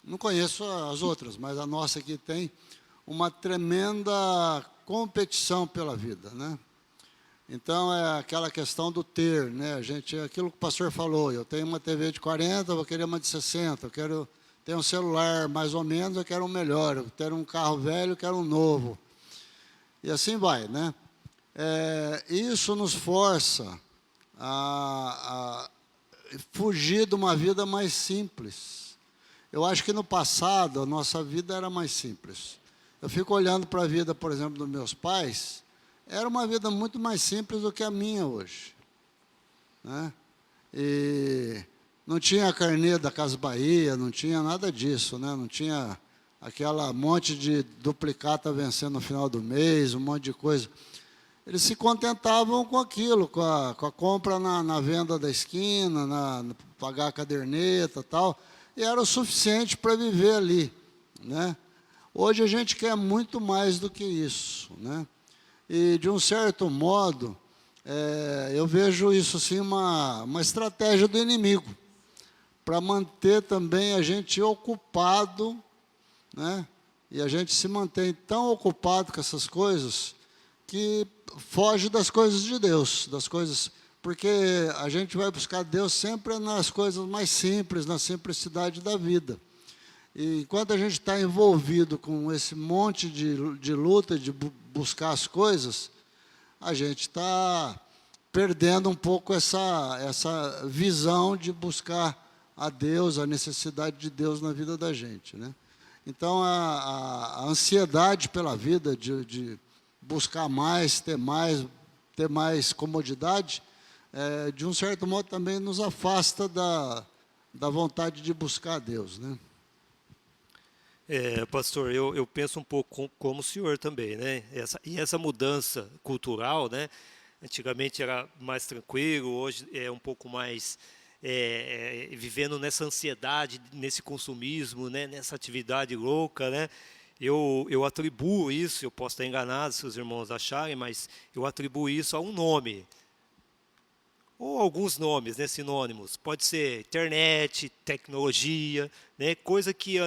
não conheço as outras, mas a nossa aqui tem uma tremenda competição pela vida, né? Então, é aquela questão do ter, né? Aquilo que o pastor falou, eu tenho uma TV de 40, vou querer uma de 60, eu quero ter um celular mais ou menos, eu quero um melhor, eu quero um carro velho, eu quero um novo. E assim vai, né? Isso nos força a fugir de uma vida mais simples. Eu acho que no passado a nossa vida era mais simples. Eu fico olhando para a vida, por exemplo, dos meus pais, era uma vida muito mais simples do que a minha hoje, né? E não tinha a carnê da Casa Bahia, não tinha nada disso, né? Não tinha aquela monte de duplicata vencendo no final do mês, um monte de coisa. Eles se contentavam com aquilo, com a compra na venda da esquina, pagar a caderneta e tal, e era o suficiente para viver ali, né? Hoje a gente quer muito mais do que isso, né? E, de um certo modo, eu vejo isso assim uma estratégia do inimigo, para manter também a gente ocupado, né? E a gente se mantém tão ocupado com essas coisas que foge das coisas de Deus, das coisas, porque a gente vai buscar Deus sempre nas coisas mais simples, na simplicidade da vida. E enquanto a gente está envolvido com esse monte de luta, de buscar as coisas, a gente está perdendo um pouco essa visão de buscar a Deus, a necessidade de Deus na vida da gente, né? Então, a ansiedade pela vida, de buscar mais, ter mais comodidade, de um certo modo também nos afasta da vontade de buscar a Deus, né? Pastor, eu penso um pouco como o senhor também, né? Essa mudança cultural, né? Antigamente era mais tranquilo, hoje é um pouco mais vivendo nessa ansiedade, nesse consumismo, né? Nessa atividade louca, né? Eu atribuo isso, eu posso estar enganado se os irmãos acharem, mas eu atribuo isso a um nome, ou alguns nomes, né, sinônimos. Pode ser internet, tecnologia, né, coisa que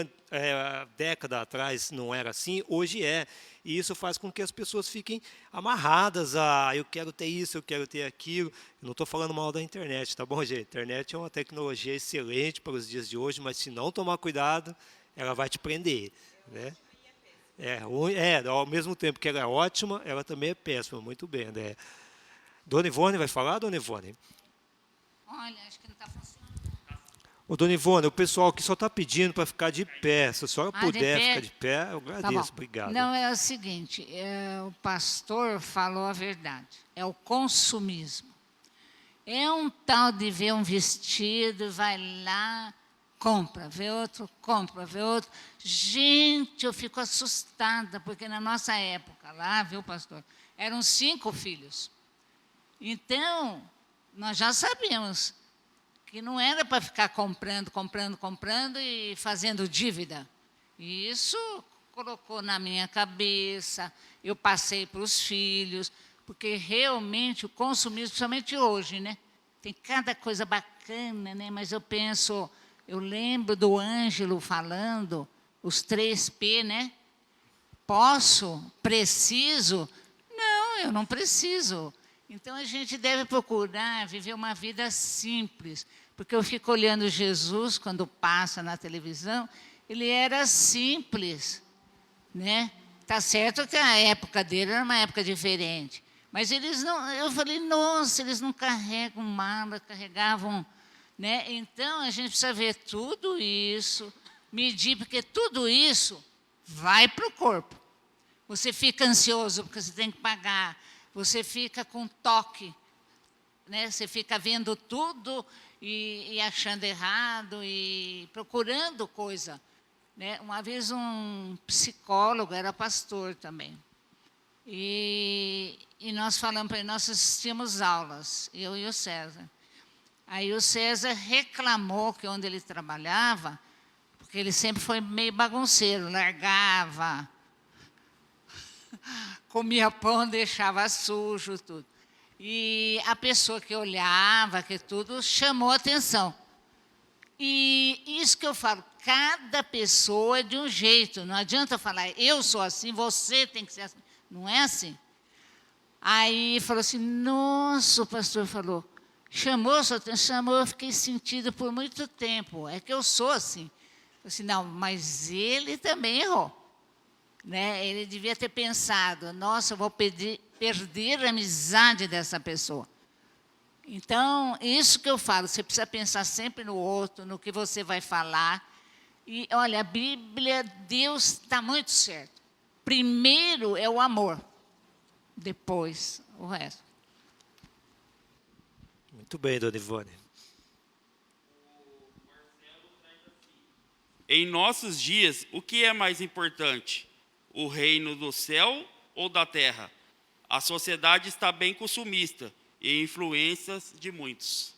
década atrás não era assim, hoje é. E isso faz com que as pessoas fiquem amarradas a eu quero ter isso, eu quero ter aquilo. Eu não estou falando mal da internet, tá bom, gente? A internet é uma tecnologia excelente para os dias de hoje, mas se não tomar cuidado, ela vai te prender, né? Ao mesmo tempo que ela é ótima, ela também é péssima. Muito bem, né? Dona Ivone vai falar, Dona Ivone? Olha, acho que não está funcionando. Ô, Dona Ivone, o pessoal aqui só está pedindo para ficar de pé. Se a senhora puder ficar de pé, eu agradeço. Obrigado. Não, é o seguinte, o pastor falou a verdade. É o consumismo. É um tal de ver um vestido, vai lá, compra, vê outro, compra, vê outro. Gente, eu fico assustada, porque na nossa época lá, viu, pastor, eram 5 filhos. Então, nós já sabíamos que não era para ficar comprando e fazendo dívida. E isso colocou na minha cabeça, eu passei para os filhos, porque realmente o consumismo, principalmente hoje, né? Tem cada coisa bacana, né? Mas eu lembro do Ângelo falando, os 3P, né? Posso? Preciso? Não, eu não preciso. Então, a gente deve procurar viver uma vida simples, porque eu fico olhando Jesus, quando passa na televisão, ele era simples, né? Tá certo que a época dele era uma época diferente, mas eles não, eu falei, nossa, eles não carregam mala, carregavam, né? Então, a gente precisa ver tudo isso, medir, porque tudo isso vai para o corpo. Você fica ansioso, porque você tem que pagar, você fica com toque, né? Você fica vendo tudo e achando errado e procurando coisa, né? Uma vez um psicólogo, era pastor também, e nós falamos para ele, nós assistimos aulas, eu e o César. Aí o César reclamou que onde ele trabalhava, porque ele sempre foi meio bagunceiro, largava, comia pão, deixava sujo, tudo. E a pessoa que olhava, que tudo, chamou a atenção. E isso que eu falo, cada pessoa é de um jeito. Não adianta falar, eu sou assim, você tem que ser assim. Não é assim. Aí falou assim, nossa, o pastor falou, chamou sua atenção, chamou, eu fiquei sentido por muito tempo. É que eu sou assim. Eu falei assim, não, mas ele também errou. Né? Ele devia ter pensado, nossa, eu vou perder a amizade dessa pessoa. Então, isso que eu falo, você precisa pensar sempre no outro, no que você vai falar. E, olha, a Bíblia, Deus está muito certo. Primeiro é o amor, depois o resto. Muito bem, Dona Ivone. Em nossos dias, o que é mais importante? O reino do céu ou da terra? A sociedade está bem consumista e influências de muitos.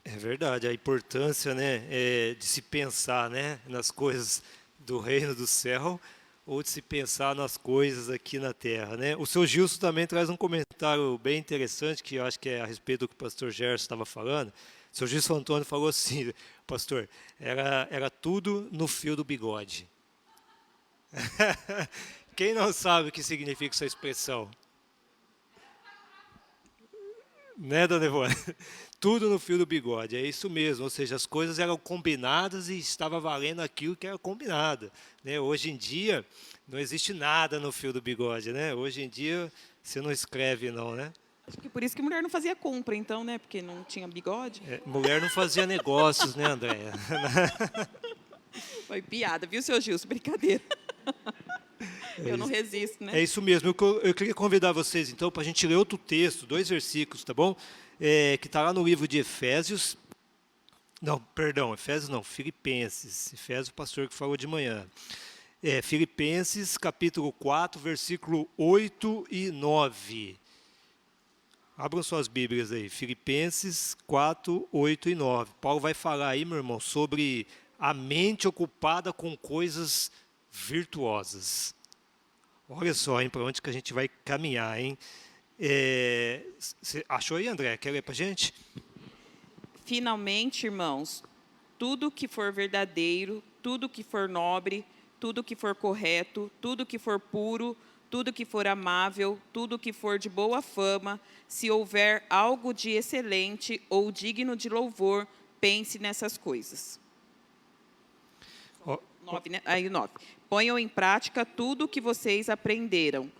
É verdade, a importância, né, de se pensar, né, nas coisas do reino do céu ou de se pensar nas coisas aqui na terra, né? O seu Gilson também traz um comentário bem interessante, que eu acho que é a respeito do que o pastor Gerson estava falando. O seu Gilson Antônio falou assim, pastor, era tudo no fio do bigode. Quem não sabe o que significa essa expressão? Né, dona Ivone? Tudo no fio do bigode, é isso mesmo. Ou seja, as coisas eram combinadas e estava valendo aquilo que era combinado. Né? Hoje em dia, não existe nada no fio do bigode. Né? Hoje em dia, você não escreve, não, né? Acho que por isso que mulher não fazia compra, então, né? Porque não tinha bigode. Mulher não fazia negócios, né, Andréia? Foi piada, viu, seu Gilson? Brincadeira. Eu não resisto, né? É isso mesmo. Eu queria convidar vocês, então, para a gente ler outro texto, 2 versículos, tá bom? Que está lá no livro de Efésios. Não, perdão, Efésios não, Filipenses. Efésios, o pastor que falou de manhã. Filipenses, capítulo 4, versículo 8 e 9. Abram suas Bíblias aí, Filipenses 4, 8 e 9. Paulo vai falar aí, meu irmão, sobre a mente ocupada com coisas virtuosas. Olha só, hein, para onde que a gente vai caminhar, hein? Você achou aí, André? Quer ler para a gente? Finalmente, irmãos, tudo que for verdadeiro, tudo que for nobre, tudo que for correto, tudo que for puro, tudo que for amável, tudo que for de boa fama, se houver algo de excelente ou digno de louvor, pense nessas coisas. 9, né? Aí 9. Ponham em prática tudo o que vocês aprenderam,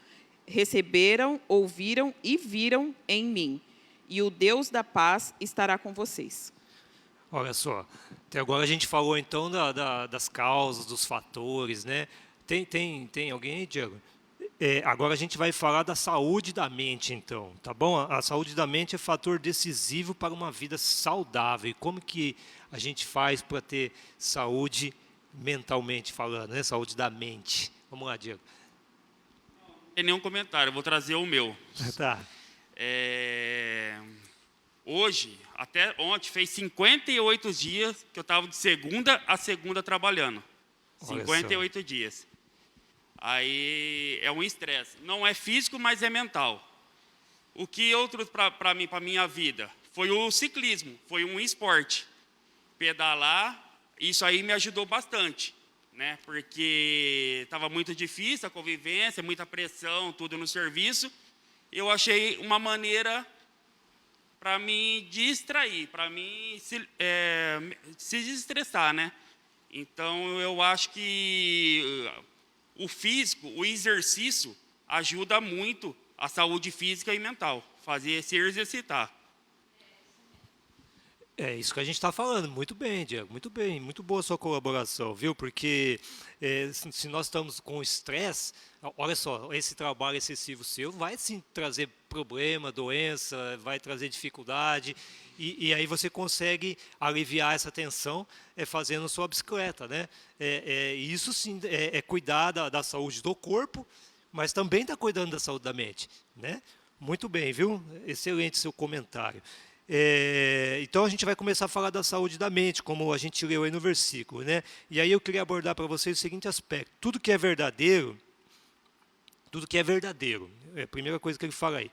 receberam, ouviram e viram em mim. E o Deus da paz estará com vocês. Olha só, até agora a gente falou então das causas, dos fatores, né? Tem alguém aí, Diego? Agora a gente vai falar da saúde da mente, então, tá bom? A saúde da mente é fator decisivo para uma vida saudável. E como que a gente faz para ter saúde mentalmente falando, né? Saúde da mente. Vamos lá, Diego. Não tem nenhum comentário, eu vou trazer o meu. Tá. Hoje, até ontem, fez 58 dias que eu estava de segunda a segunda trabalhando. Olha 58 dias. Aí é um estresse. Não é físico, mas é mental. O que eu trouxe para mim, para a minha vida, foi o ciclismo, foi um esporte. Pedalar, isso aí me ajudou bastante, né? Porque estava muito difícil a convivência, muita pressão, tudo no serviço. Eu achei uma maneira para me distrair, para mim se desestressar, né? Então, eu acho que o físico, o exercício, ajuda muito a saúde física e mental, se exercitar. É isso que a gente está falando. Muito bem, Diego, muito bem. Muito boa a sua colaboração, viu? Porque se nós estamos com estresse, olha só, esse trabalho excessivo seu vai sim trazer problema, doença, vai trazer dificuldade, e aí você consegue aliviar essa tensão fazendo sua bicicleta, né? Isso sim é cuidar da saúde do corpo, mas também está cuidando da saúde da mente, né? Muito bem, viu? Excelente seu comentário. Então a gente vai começar a falar da saúde da mente, como a gente leu aí no versículo, né? E aí eu queria abordar para vocês o seguinte aspecto: tudo que é verdadeiro, é a primeira coisa que ele fala aí,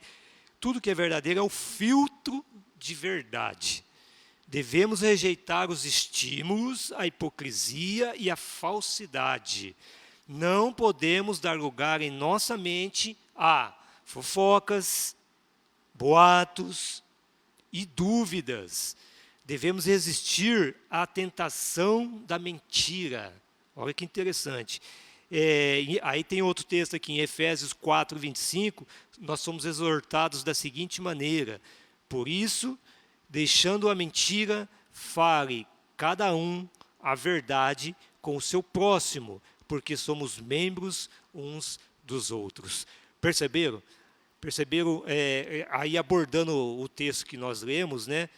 tudo que é verdadeiro é o filtro de verdade. Devemos rejeitar os estímulos, a hipocrisia e a falsidade. Não podemos dar lugar em nossa mente a fofocas, boatos e dúvidas. Devemos resistir à tentação da mentira. Olha que interessante. Aí tem outro texto aqui em Efésios 4, 25, nós somos exortados da seguinte maneira: por isso, deixando a mentira, fale cada um a verdade com o seu próximo, porque somos membros uns dos outros. Perceberam? Perceberam, aí abordando o texto que nós lemos, né,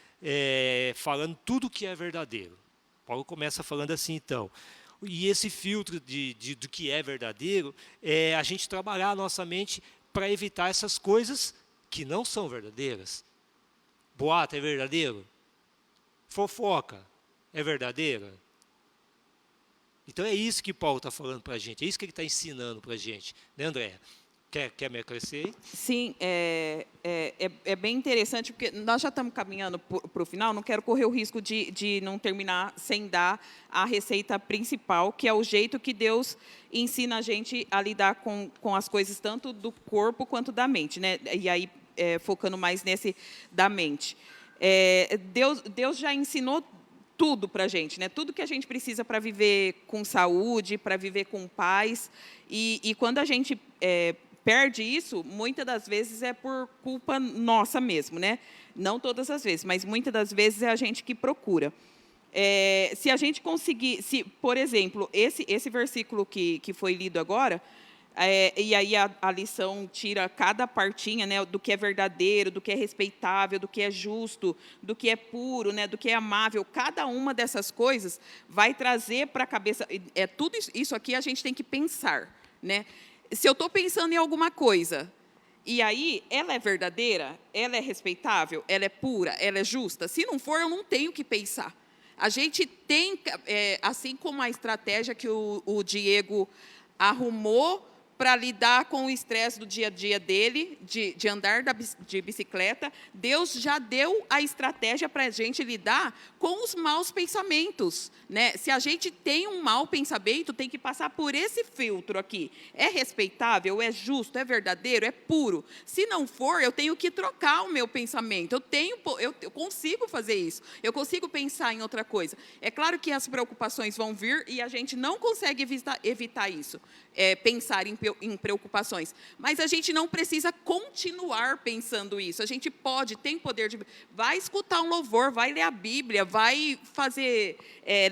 falando tudo que é verdadeiro. Paulo começa falando assim, então. E esse filtro do que é verdadeiro é a gente trabalhar a nossa mente para evitar essas coisas que não são verdadeiras. Boato é verdadeiro? Fofoca é verdadeira? Então é isso que Paulo está falando para a gente, é isso que ele está ensinando para a gente, né, André? Quer me acrescer aí? Sim, é bem interessante, porque nós já estamos caminhando para o final, não quero correr o risco de não terminar sem dar a receita principal, que é o jeito que Deus ensina a gente a lidar com as coisas, tanto do corpo quanto da mente, né? E aí, focando mais nesse da mente. Deus já ensinou tudo para a gente, né? Tudo que a gente precisa para viver com saúde, para viver com paz. E quando a gente perde isso, muitas das vezes é por culpa nossa mesmo, né? Não todas as vezes, mas muitas das vezes é a gente que procura. Se a gente conseguir, por exemplo, esse versículo que foi lido agora, e aí a lição tira cada partinha, né, do que é verdadeiro, do que é respeitável, do que é justo, do que é puro, né, do que é amável. Cada uma dessas coisas vai trazer para a cabeça. Tudo isso aqui a gente tem que pensar, né? Se eu estou pensando em alguma coisa, e aí ela é verdadeira, ela é respeitável, ela é pura, ela é justa, se não for, eu não tenho que pensar. A gente tem, assim como a estratégia que o Diego arrumou para lidar com o estresse do dia a dia dele, de andar de bicicleta, Deus já deu a estratégia para a gente lidar com os maus pensamentos, né? Se a gente tem um mau pensamento, tem que passar por esse filtro aqui. É respeitável, é justo, é verdadeiro, é puro. Se não for, eu tenho que trocar o meu pensamento. Eu consigo fazer isso. Eu consigo pensar em outra coisa. É claro que as preocupações vão vir e a gente não consegue evitar isso. Pensar em preocupações. Mas a gente não precisa continuar pensando isso. A gente tem poder de... Vai escutar um louvor, vai ler a Bíblia, vai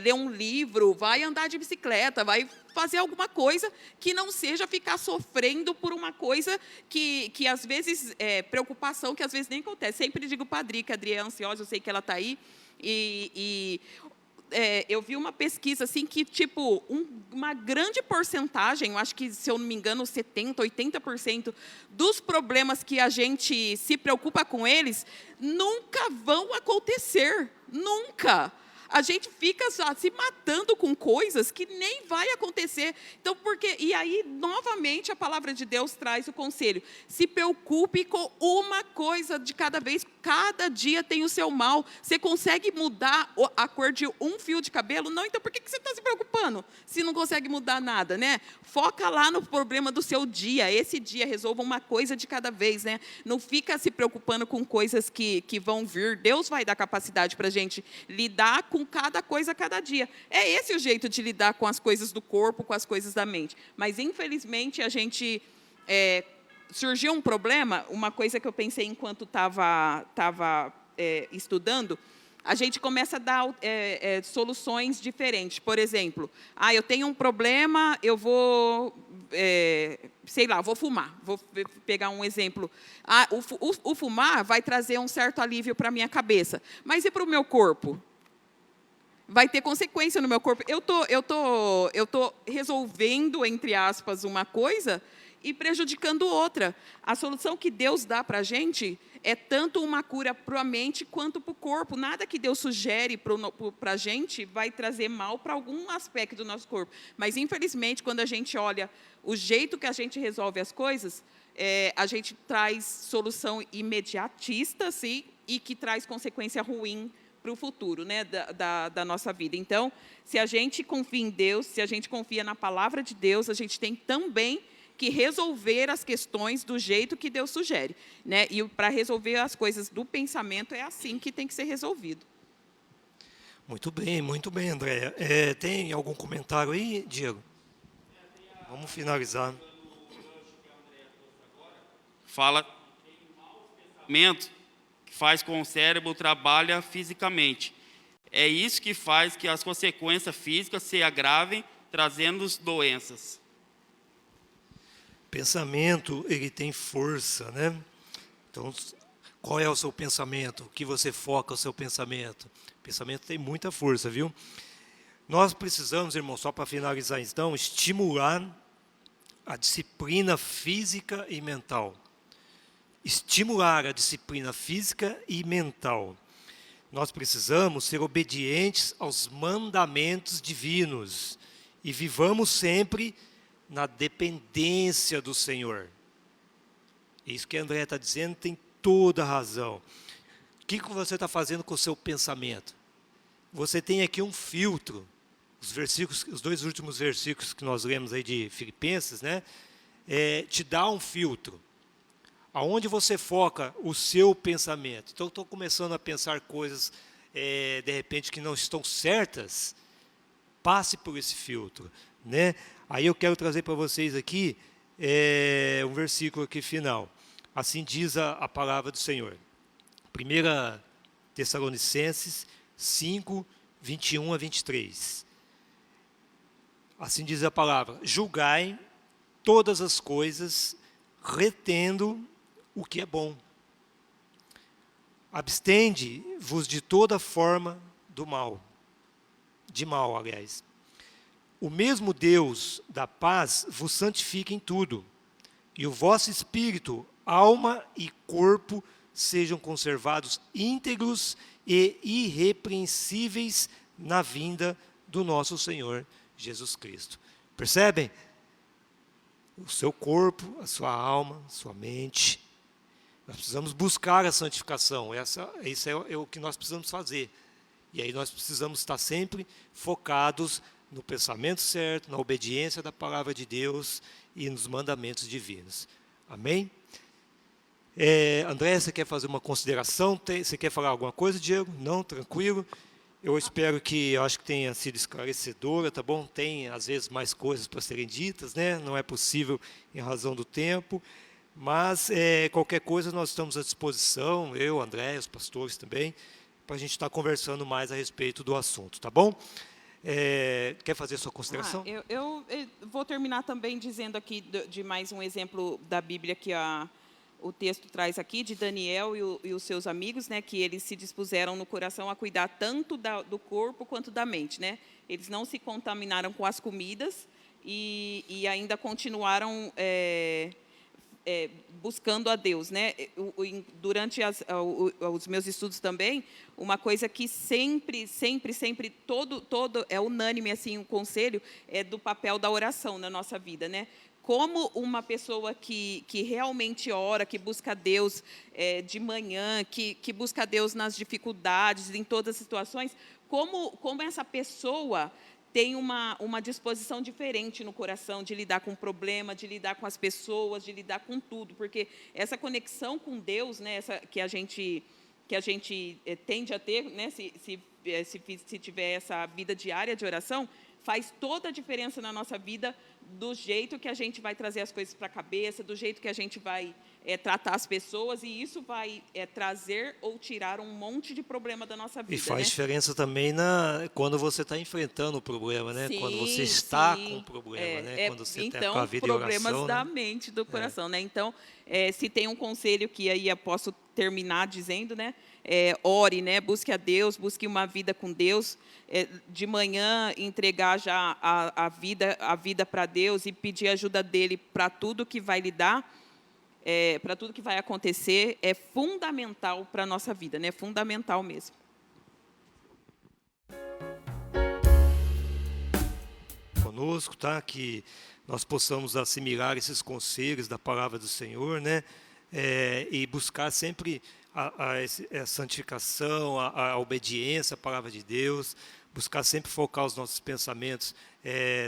ler um livro, vai andar de bicicleta, vai fazer alguma coisa que não seja ficar sofrendo por uma coisa que às vezes, preocupação que às vezes nem acontece. Sempre digo para a Adri, que a Adri é ansiosa, eu sei que ela está aí, eu vi uma pesquisa assim que, tipo, uma grande porcentagem, eu acho que, se eu não me engano, 70%, 80% dos problemas que a gente se preocupa com eles nunca vão acontecer. Nunca. A gente fica se matando com coisas que nem vai acontecer. Então, e aí, novamente, a palavra de Deus traz o conselho. Se preocupe com uma coisa de cada vez. Cada dia tem o seu mal. Você consegue mudar a cor de um fio de cabelo? Não, então por que você está se preocupando se não consegue mudar nada, né? Foca lá no problema do seu dia. Esse dia resolva uma coisa de cada vez, né? Não fica se preocupando com coisas que vão vir. Deus vai dar capacidade para a gente lidar com cada coisa a cada dia. É esse o jeito de lidar com as coisas do corpo, com as coisas da mente. Mas, infelizmente, a gente... surgiu um problema, uma coisa que eu pensei enquanto estava estudando, a gente começa a dar soluções diferentes. Por exemplo, eu tenho um problema, eu vou, sei lá, vou fumar. Vou pegar um exemplo. O fumar vai trazer um certo alívio para a minha cabeça. Mas e para o meu corpo? Vai ter consequência no meu corpo. Eu tô resolvendo, entre aspas, uma coisa e prejudicando outra. A solução que Deus dá para a gente é tanto uma cura para a mente quanto para o corpo. Nada que Deus sugere para a gente vai trazer mal para algum aspecto do nosso corpo. Mas, infelizmente, quando a gente olha o jeito que a gente resolve as coisas, a gente traz solução imediatista, sim, e que traz consequência ruim para o futuro, né, da nossa vida. Então, se a gente confia em Deus, se a gente confia na palavra de Deus, a gente tem também que resolver as questões do jeito que Deus sugere, né? E para resolver as coisas do pensamento, é assim que tem que ser resolvido. Muito bem, Andréia. Tem algum comentário aí, Diego? Vamos finalizar. Fala pensamento que faz com o cérebro trabalha fisicamente. É isso que faz que as consequências físicas se agravem, trazendo doenças. Pensamento, ele tem força, né? Então, qual é o seu pensamento? O que você foca o seu pensamento? O pensamento tem muita força, viu? Nós precisamos, irmão, só para finalizar então, estimular a disciplina física e mental. Estimular a disciplina física e mental. Nós precisamos ser obedientes aos mandamentos divinos e vivamos sempre na dependência do Senhor. Isso que a Andréia está dizendo tem toda a razão. O que você está fazendo com o seu pensamento? Você tem aqui um filtro. Os 2 últimos versículos que nós lemos aí de Filipenses, né? Te dá um filtro. Aonde você foca o seu pensamento? Então, estou começando a pensar coisas, de repente, que não estão certas. Passe por esse filtro, né? Aí eu quero trazer para vocês aqui um versículo aqui final. Assim diz a palavra do Senhor. 1 Tessalonicenses 5, 21 a 23. Assim diz a palavra: julgai todas as coisas, retendo o que é bom. Abstende-vos de toda forma do mal. De mal, aliás. O mesmo Deus da paz vos santifique em tudo, e o vosso espírito, alma e corpo sejam conservados íntegros e irrepreensíveis na vinda do nosso Senhor Jesus Cristo. Percebem? O seu corpo, a sua alma, a sua mente. Nós precisamos buscar a santificação. Isso é o que nós precisamos fazer. E aí nós precisamos estar sempre focados no pensamento certo, na obediência da palavra de Deus e nos mandamentos divinos. Amém? André, você quer fazer uma consideração? Você quer falar alguma coisa, Diego? Não? Tranquilo? Eu espero que, eu acho que tenha sido esclarecedora, tá bom? Tem, às vezes, mais coisas para serem ditas, né? Não é possível em razão do tempo, mas qualquer coisa nós estamos à disposição, eu, André, os pastores também, para a gente estar conversando mais a respeito do assunto, tá bom? Quer fazer a sua consideração? Eu vou terminar também dizendo aqui de mais um exemplo da Bíblia que o texto traz aqui, de Daniel e os seus amigos, né, que eles se dispuseram no coração a cuidar tanto do corpo quanto da mente, né? Eles não se contaminaram com as comidas e ainda continuaram buscando a Deus, né? Durante os meus estudos também, uma coisa que sempre todo é unânime assim, o conselho é do papel da oração na nossa vida, né? Como uma pessoa que realmente ora, que busca Deus de manhã, que busca Deus nas dificuldades, em todas as situações, como essa pessoa tem uma disposição diferente no coração de lidar com o problema, de lidar com as pessoas, de lidar com tudo, porque essa conexão com Deus, né, que a gente tende a ter, né, se tiver essa vida diária de oração, faz toda a diferença na nossa vida, do jeito que a gente vai trazer as coisas para a cabeça, do jeito que a gente vai tratar as pessoas, e isso vai trazer ou tirar um monte de problema da nossa vida. E faz né? diferença também quando você está enfrentando o problema, né? Sim, quando você está sim. com o problema, né? Quando você está Então, com a vida problemas em oração, da né? mente, do coração, né? Então, se tem um conselho que aí eu posso terminar dizendo, né? Ore, né? Busque a Deus, busque uma vida com Deus. De manhã, entregar já a vida para Deus e pedir ajuda dele para tudo que vai lidar, para tudo que vai acontecer, é fundamental para a nossa vida, né? Fundamental mesmo. Conosco, tá? Que nós possamos assimilar esses conselhos da palavra do Senhor, né? E buscar sempre a santificação, a obediência à palavra de Deus, buscar sempre focar os nossos pensamentos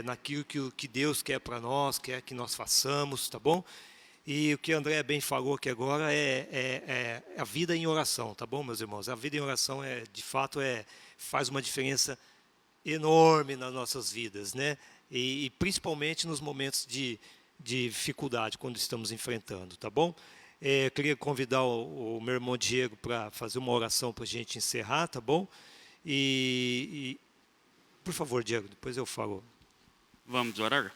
naquilo que Deus quer para nós, quer que nós façamos, tá bom? E o que a André bem falou aqui agora é a vida em oração, tá bom, meus irmãos? A vida em oração, de fato, faz uma diferença enorme nas nossas vidas, né? E principalmente nos momentos de dificuldade, quando estamos enfrentando, tá bom? Eu queria convidar o meu irmão Diego para fazer uma oração para a gente encerrar, tá bom? E, por favor, Diego, depois eu falo. Vamos orar?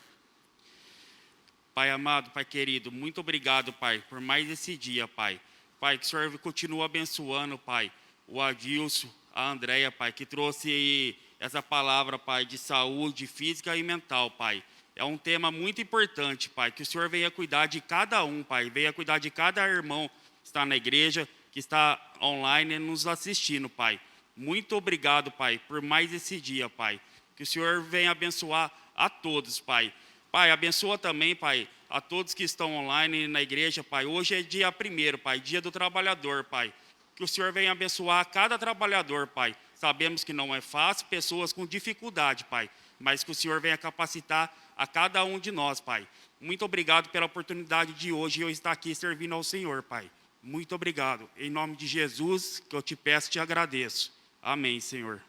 Pai amado, Pai querido, muito obrigado, Pai, por mais esse dia, Pai. Pai, que o Senhor continue abençoando, Pai, o Adilson, a Andréia, Pai, que trouxe essa palavra, Pai, de saúde física e mental, Pai. É um tema muito importante, Pai, que o Senhor venha cuidar de cada um, Pai, venha cuidar de cada irmão que está na igreja, que está online nos assistindo, Pai. Muito obrigado, Pai, por mais esse dia, Pai. Que o Senhor venha abençoar a todos, Pai. Pai, abençoa também, Pai, a todos que estão online na igreja, Pai. Hoje é dia 1º, Pai, dia do trabalhador, Pai. Que o Senhor venha abençoar cada trabalhador, Pai. Sabemos que não é fácil, pessoas com dificuldade, Pai, mas que o Senhor venha capacitar a cada um de nós, Pai. Muito obrigado pela oportunidade de hoje eu estar aqui servindo ao Senhor, Pai. Muito obrigado. Em nome de Jesus, que eu te peço e te agradeço. Amém, Senhor.